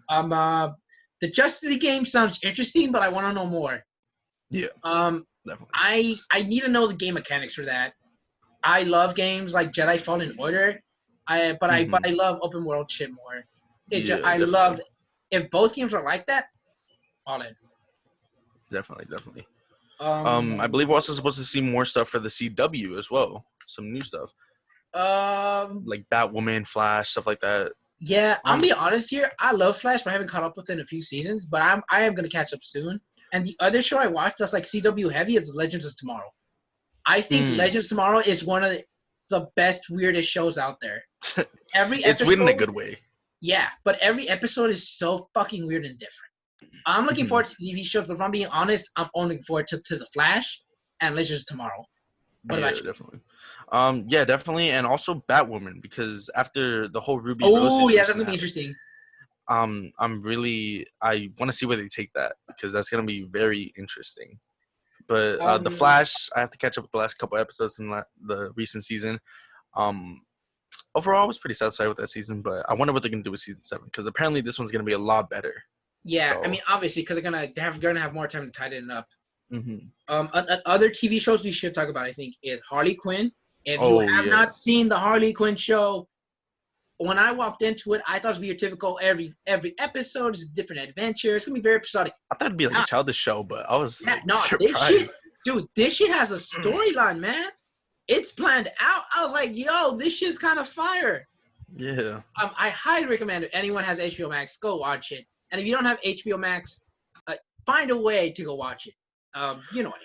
The Justice League game sounds interesting, but I want to know more. Yeah. Definitely. I need to know the game mechanics for that. I love games like Jedi Fallen Order, but I love open world shit more. I love if both games are like that. All in. Definitely. I believe we're also supposed to see more stuff for the CW as well. Some new stuff. Like Batwoman, Flash, stuff like that. Yeah, I'll be honest here. I love Flash, but I haven't caught up with it in a few seasons. But I am gonna catch up soon. And the other show I watched that's like CW heavy is Legends of Tomorrow. I think Legends of Tomorrow is one of the best, weirdest shows out there. Every it's episode, weird in a good way. Yeah, but every episode is so fucking weird and different. I'm looking forward to TV shows, but if I'm being honest, I'm only looking forward to The Flash and Legends of Tomorrow. What about you? Definitely. Yeah, definitely, and also Batwoman, because after the whole Ruby Rose Oh, situation yeah, that's gonna be interesting. I want to see where they take that, because that's gonna be very interesting. But The Flash, I have to catch up with the last couple episodes in the recent season. Overall, I was pretty satisfied with that season, but I wonder what they're gonna do with season 7, because apparently this one's gonna be a lot better. Yeah, so. I mean, obviously, because they're gonna have more time to tighten it up. Mm-hmm. Other TV shows we should talk about, I think, is Harley Quinn. If you have not seen the Harley Quinn show, when I walked into it, I thought it would be your typical every episode is a different adventure. It's gonna be very episodic. I thought it'd be like a childish show, but I was surprised. This shit has a storyline, man. It's planned out. I was like, yo, this shit's kind of fire. Yeah. I highly recommend it. If anyone has HBO Max, go watch it. And if you don't have HBO Max, find a way to go watch it. You know what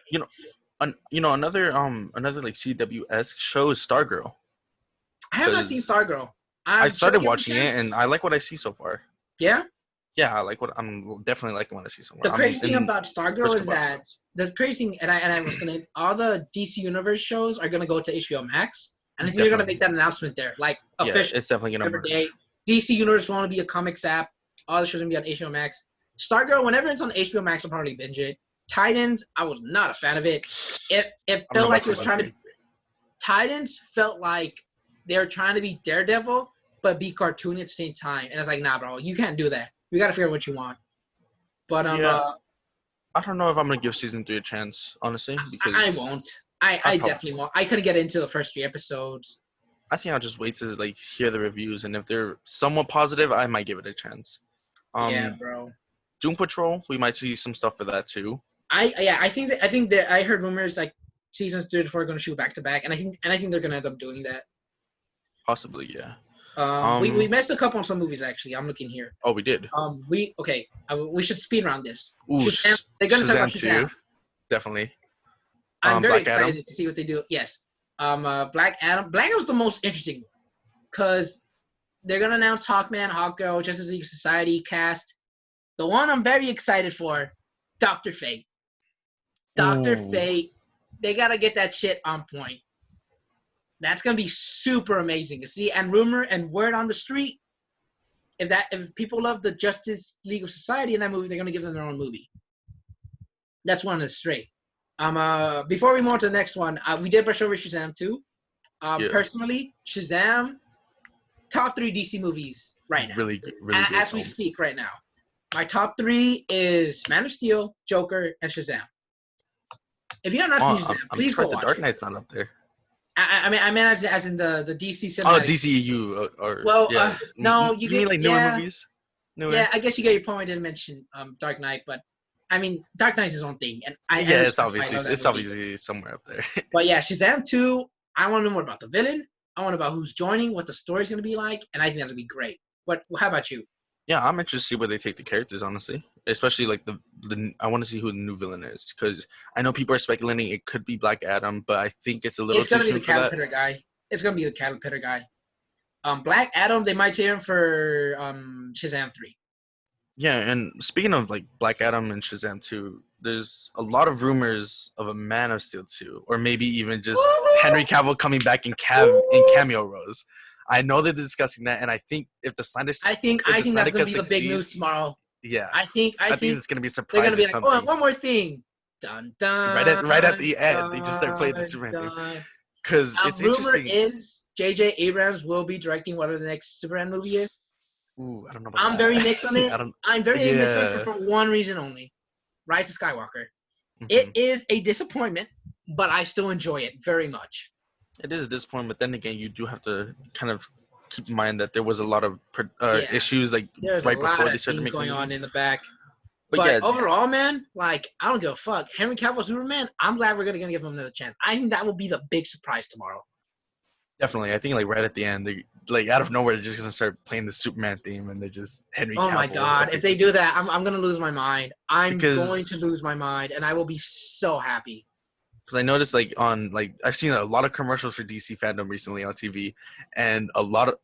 I mean. Another like CW-esque show is Stargirl. I have not seen Stargirl. I started watching it, and I like what I see so far. Yeah? Yeah, I'm definitely liking what I see so far. The crazy thing about Stargirl is that the crazy thing, and I was gonna, all the DC Universe shows are gonna go to HBO Max, and I think they're gonna make that announcement there, like officially. Yeah, it's definitely gonna merge. DC Universe want to be a comics app. All the shows gonna be on HBO Max. Stargirl, whenever it's on HBO Max, I'll probably binge it. Titans, I was not a fan of it. It felt like it was trying to. Titans felt like they were trying to be Daredevil, but be cartoony at the same time, and it's like, nah, bro, you can't do that. You gotta figure out what you want. But I don't know if I'm gonna give season 3 a chance, honestly, because I won't. I definitely won't. I couldn't get into the first 3 episodes. I think I'll just wait to like hear the reviews, and if they're somewhat positive, I might give it a chance. Yeah, bro. Doom Patrol, we might see some stuff for that too. I think that I heard rumors like seasons 3 to 4 are gonna shoot back to back, and I think they're gonna end up doing that. Possibly, yeah. We missed a couple on some movies actually. I'm looking here. Oh, we did. We should speed around this. Ooh, they're gonna talk about Shazam. Too. Definitely. I'm very Black excited Adam. to see what they do. Yes. Black Adam. Black Adam's the most interesting because they're gonna announce Hawkman, Hawkgirl, Justice League Society cast. The one I'm very excited for, Dr. Fate. Dr. Fate. They gotta get that shit on point. That's gonna be super amazing to see. And rumor and word on the street, if people love the Justice League of Society in that movie, they're gonna give them their own movie. That's one that's straight. Before we move on to the next one, we did brush over Shazam 2. Personally, Shazam, top 3 DC movies right now. Really as we speak right now. My top 3 is Man of Steel, Joker, and Shazam. If you have not seen Shazam, please go watch the Dark Knight's not up there. I mean as in the DC cinematic. Oh, DCEU or no, you mean like newer movies? Yeah, I guess you get your point. I didn't mention Dark Knight, but I mean Dark Knight is his own thing, and it's obviously somewhere up there. But yeah, Shazam 2. I want to know more about the villain. I want to know about who's joining, what the story's gonna be like, and I think that's gonna be great. But how about you? Yeah, I'm interested to see where they take the characters, honestly. Especially like I want to see who the new villain is, because I know people are speculating it could be Black Adam, but I think it's a little too soon for that. It's gonna be the Caterpillar guy. Black Adam, they might say him for Shazam 3. Yeah, and speaking of like Black Adam and Shazam 2, there's a lot of rumors of a Man of Steel 2, or maybe even just Henry Cavill coming back in cameo roles. I know they're discussing that, and I think if the Snyder, I think that's gonna be the big news tomorrow. Yeah, I think it's gonna be a surprise. They're gonna be like, oh, one more thing. Dun dun. Right at the end, they just start playing the Superman thing. Because it's interesting. Rumor is J.J. Abrams will be directing whatever the next Superman movie is. Ooh, I don't know. I'm very mixed on it. I'm very mixed on it for one reason only: Rise of Skywalker. Mm-hmm. It is a disappointment, but I still enjoy it very much. It is a disappointment, but then again, you do have to kind of keep in mind that there was a lot of issues like right before they started making going on in the back. But overall, man, like I don't give a fuck. Henry Cavill Superman, I'm glad we're gonna give him another chance. I think that will be the big surprise tomorrow. Definitely. I think like right at the end, they like out of nowhere, they're just gonna start playing the Superman theme, and they just Henry Oh my Cavill God! If they appears. do that, I'm gonna lose my mind. I'm going to Because lose my mind, and I will be so happy. I noticed like on like I've seen a lot of commercials for DC fandom recently on TV, and a lot of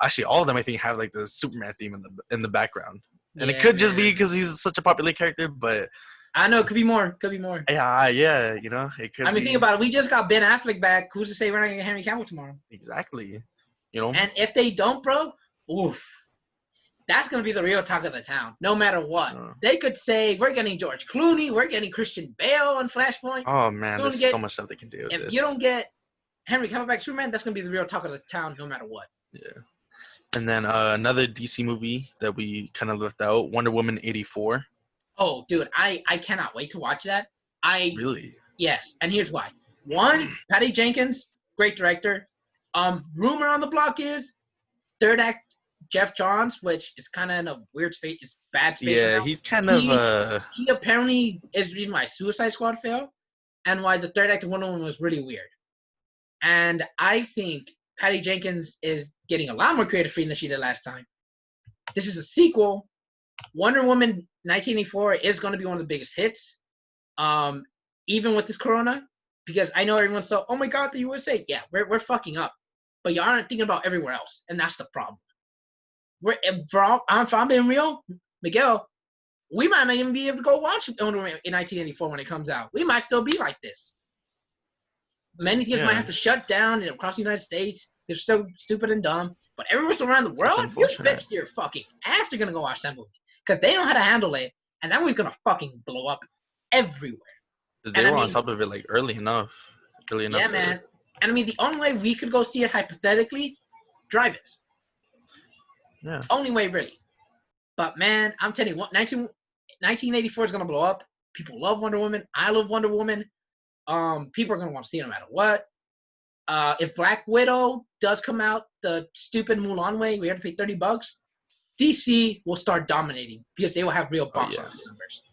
actually all of them I think have like the Superman theme in the background, and it Yeah, could just be man. because he's such a popular character, but I know it could be more. Could be more. yeah, you know, it I could mean, think be about it. We just got Ben Affleck back. Who's to say we're not gonna get Henry Cavill tomorrow? exactly, you know, And if they don't, bro, oof, that's gonna be the real talk of the town. No matter what, uh, they could say we're getting George Clooney, we're getting Christian Bale on Flashpoint. oh man, You there's don't so get much stuff they can do with if you this. don't get Henry Cavill back Superman, that's gonna be the real talk of the town, no matter what. Yeah. And then another DC movie that we kind of left out, Wonder Woman 84. Oh, dude, I cannot wait to watch that. Really? Yes, and here's why. One, Patty Jenkins, great director. Rumor on the block is third act Jeff Johns, which is kind of in a weird space, it's bad space right Yeah, now. he's kind He of he apparently is the reason why Suicide Squad failed, and why the third act of Wonder Woman was really weird. And I think Patty Jenkins is getting a lot more creative freedom than she did last time. This is a sequel. Wonder Woman 1984 is going to be one of the biggest hits, even with this Corona, because I know everyone's so, oh my God, the USA. Yeah, we're fucking up, but you aren't thinking about everywhere else, and that's the problem. If I'm being real, Miguel, we might not even be able to go watch Wonder Woman in 1984 when it comes out. We might still be like this. Many theaters might have to shut down across the United States. They're so stupid and dumb. But everywhere around the world, you bet your fucking ass they're going to go watch that movie. Because they know how to handle it. And that movie's going to fucking blow up everywhere. Because they were on top of it like early enough. Yeah, man. And I mean, the only way we could go see it hypothetically, drive-ins. Yeah. Only way, really. But, man, I'm telling you, 1984 is going to blow up. People love Wonder Woman. I love Wonder Woman. People are going to want to see it no matter what. If Black Widow does come out the stupid Mulan way, we have to pay $30, DC will start dominating because they will have real box office numbers.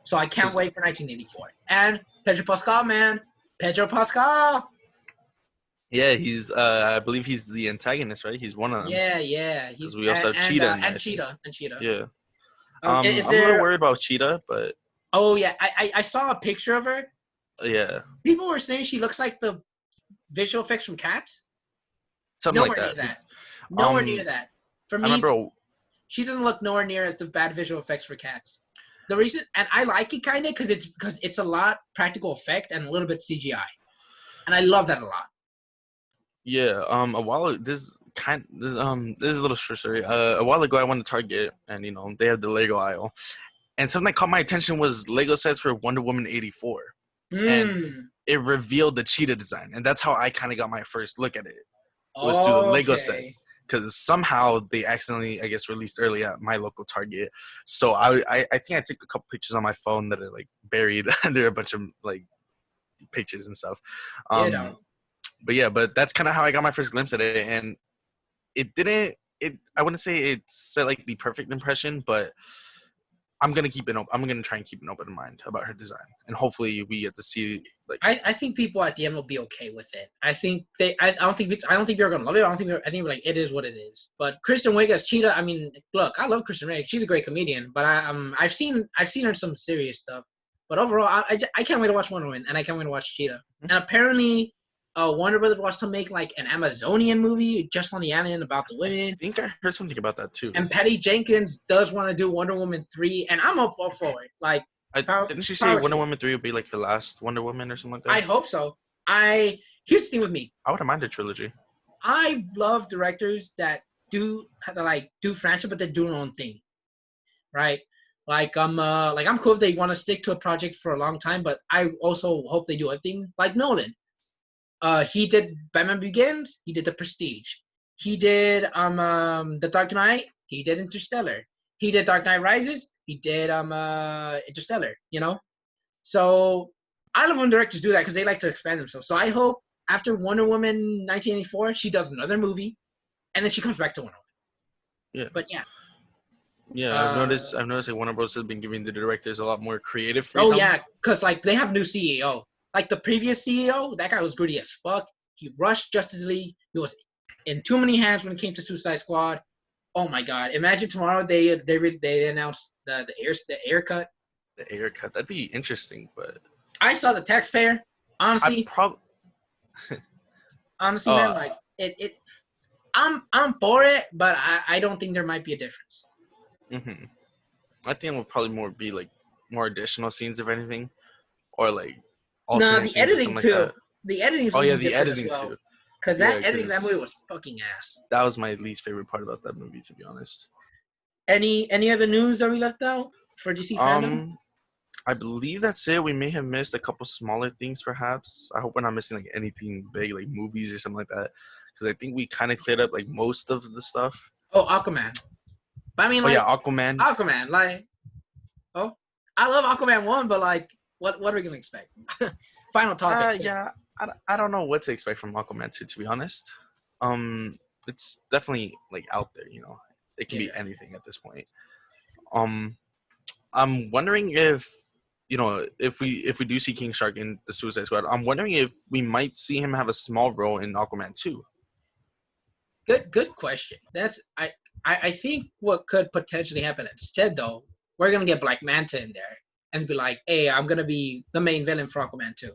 So I can't wait for 1984. And Pedro Pascal, man. Pedro Pascal. Yeah, he's I believe he's the antagonist, right? He's one of them. Yeah. Because we also have Cheetah. And Cheetah. Yeah. I'm a little worried about Cheetah, but... Oh, yeah. I saw a picture of her. Yeah. People were saying she looks like the visual effects from Cats. Something like that. Nowhere near that. For me, she doesn't look nowhere near as the bad visual effects for Cats. The reason, and I like it kind of because it's a lot practical effect and a little bit CGI, and I love that a lot. Yeah. A while this is a little short story. A while ago, I went to Target, and they had the Lego aisle, and something that caught my attention was Lego sets for Wonder Woman 84. And it revealed the Cheetah design, and that's how I kind of got my first look at it. Was through the Lego sets, because somehow they accidentally, I guess, released early at my local Target. So I think I took a couple pictures on my phone that are like buried under a bunch of like pictures and stuff. But that's kind of how I got my first glimpse at it, and it didn't. I wouldn't say it set like the perfect impression, but I'm gonna try and keep an open mind about her design, and hopefully we get to see. Like, I think people at the end will be okay with it. I think I don't think they're gonna love it. I think like it is what it is. But Kristen Wiig as Cheetah, I mean, look, I love Kristen Wiig. She's a great comedian. But I've seen her in some serious stuff. But overall, I can't wait to watch Wonder Woman, and I can't wait to watch Cheetah. And apparently, Warner Brothers wants to make like an Amazonian movie just on the island about the women. I think I heard something about that too. And Patty Jenkins does want to do Wonder Woman 3, and I'm up for it. Like, didn't she say Wonder Woman 3 would be like her last Wonder Woman or something like that? I hope so. Here's the thing with me. I wouldn't mind a trilogy. I love directors that do franchise, but they do their own thing, right? Like I'm cool if they want to stick to a project for a long time, but I also hope they do a thing like Nolan. He did Batman Begins. He did The Prestige. He did The Dark Knight. He did Interstellar. He did Dark Knight Rises. He did Interstellar. So I love when directors do that because they like to expand themselves. So I hope after Wonder Woman 1984, she does another movie, and then she comes back to Wonder Woman. Yeah. But yeah. Yeah, I've noticed that Warner Bros. Has been giving the directors a lot more creative freedom. Oh yeah, because like they have new CEO. Like the previous CEO, that guy was gritty as fuck. He rushed Justice League. He was in too many hands when it came to Suicide Squad. Oh my God! Imagine tomorrow they announce the air cut. The air cut, that'd be interesting, but I saw the taxpayer. Honestly, man, like I'm for it, but I don't think there might be a difference. Mm-hmm. I think it will probably more be like more additional scenes, if anything, or like alternate scenes or something like that. The editing. Oh yeah, the editing too. Because that editing that movie was fucking ass. That was my least favorite part about that movie, to be honest. Any other news that we left out for DC fandom? I believe that's it. We may have missed a couple smaller things, perhaps. I hope we're not missing like anything big, like movies or something like that, because I think we kind of cleared up like most of the stuff. Oh, Aquaman. But I mean, like, Aquaman. Aquaman, like, I love Aquaman 1, but like, what are we gonna expect? Final topic. Yeah, I don't know what to expect from Aquaman 2, to be honest. It's definitely like out there, you know. It can be anything at this point. I'm wondering if, you know, if we do see King Shark in the Suicide Squad, I'm wondering if we might see him have a small role in Aquaman 2. Good question. That's I think what could potentially happen instead, though, we're gonna get Black Manta in there and be like, hey, I'm gonna be the main villain for Aquaman 2.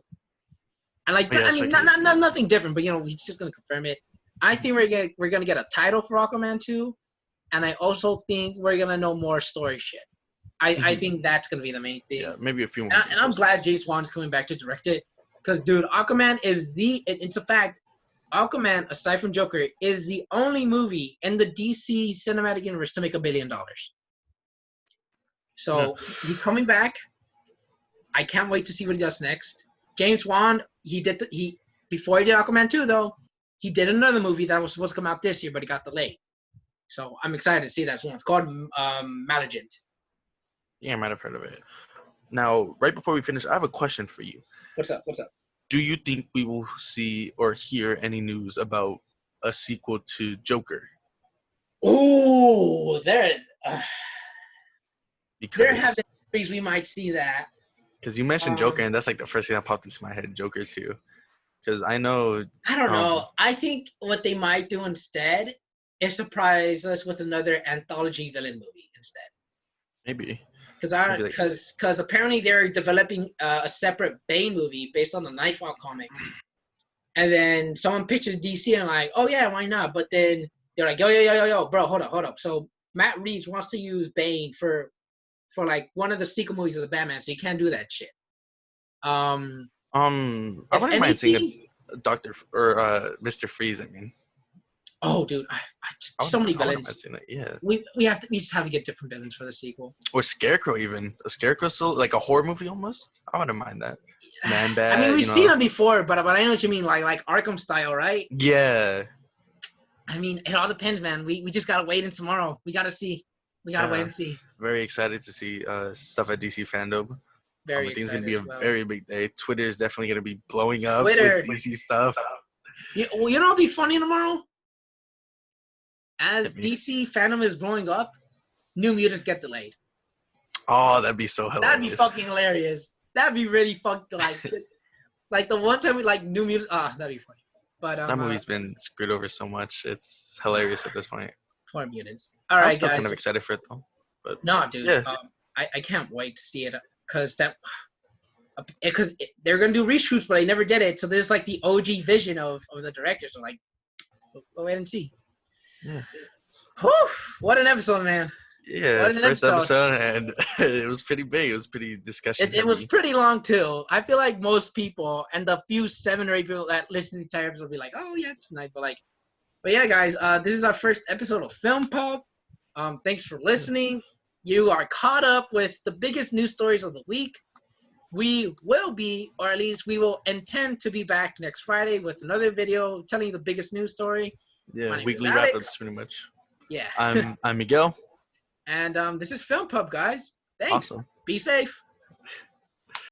And like, I mean, not nothing different, but you know, we're just gonna confirm it. I think we're gonna get a title for Aquaman 2, and I also think we're gonna know more story shit. I think that's gonna be the main thing. Yeah, maybe a few more. And I'm glad James Wan's coming back to direct it, because dude, Aquaman is it's a fact. Aquaman, aside from Joker, is the only movie in the DC cinematic universe to make $1 billion. So he's coming back. I can't wait to see what he does next. James Wan, before he did Aquaman 2, though, he did another movie that was supposed to come out this year, but it got delayed. So I'm excited to see that one. It's called Malignant. Yeah, I might have heard of it. Now, right before we finish, I have a question for you. What's up? Do you think we will see or hear any news about a sequel to Joker? Oh, there Because have been theories we might see that. Because you mentioned Joker, and that's like the first thing that popped into my head, Joker too. Because I know. I don't know. I think what they might do instead is surprise us with another anthology villain movie instead. Maybe. Because apparently they're developing a separate Bane movie based on the Nightfall comic, and then someone pitches DC and like, oh yeah, why not? But then they're like, yo, bro, hold up. So Matt Reeves wants to use Bane for like one of the sequel movies of the Batman, so you can't do that shit. I wouldn't mind seeing a Doctor or Mr. Freeze. I mean. Oh, dude, I just so many villains. Yeah, we just have to get different villains for the sequel. Or Scarecrow, even a Scarecrow, still like a horror movie almost. I wouldn't mind that. Man-Bat. I mean, we've seen them before, but I know what you mean, like Arkham style, right? Yeah. I mean, it all depends, man. We just gotta wait until tomorrow. We gotta see. We gotta wait and see. Very excited to see stuff at DC Fandom. I think it's gonna be a very big day. Twitter is definitely gonna be blowing up with DC stuff. You know what'll be funny tomorrow? As DC fandom is blowing up, New Mutants get delayed. Oh, that'd be so hilarious. That'd be fucking hilarious. That'd be really fucking like the one time we like New Mutants. That'd be funny. But that movie's been screwed over so much. It's hilarious at this point. Poor Mutants. All right, I'm still guys. kind of excited for it though. But no, dude. Yeah. I can't wait to see it because they're gonna do reshoots, but I never did it. So there's like the OG vision of the director. So like, we'll wait and see. Yeah. Whew, what an episode, man. Yeah, first episode, and it was pretty big. It was pretty discussion. It was pretty long, too. I feel like most people, and the few 7 or 8 people that listen to the entire episode will be like, oh, yeah, it's nice. But yeah, guys, this is our first episode of Filmpub. Thanks for listening. You are caught up with the biggest news stories of the week. We will be, or at least we will intend to be back next Friday with another video telling you the biggest news story. Yeah, weekly wrap-ups pretty much. Yeah. I'm Miguel. And this is Filmpub, guys. Thanks. Awesome. Be safe.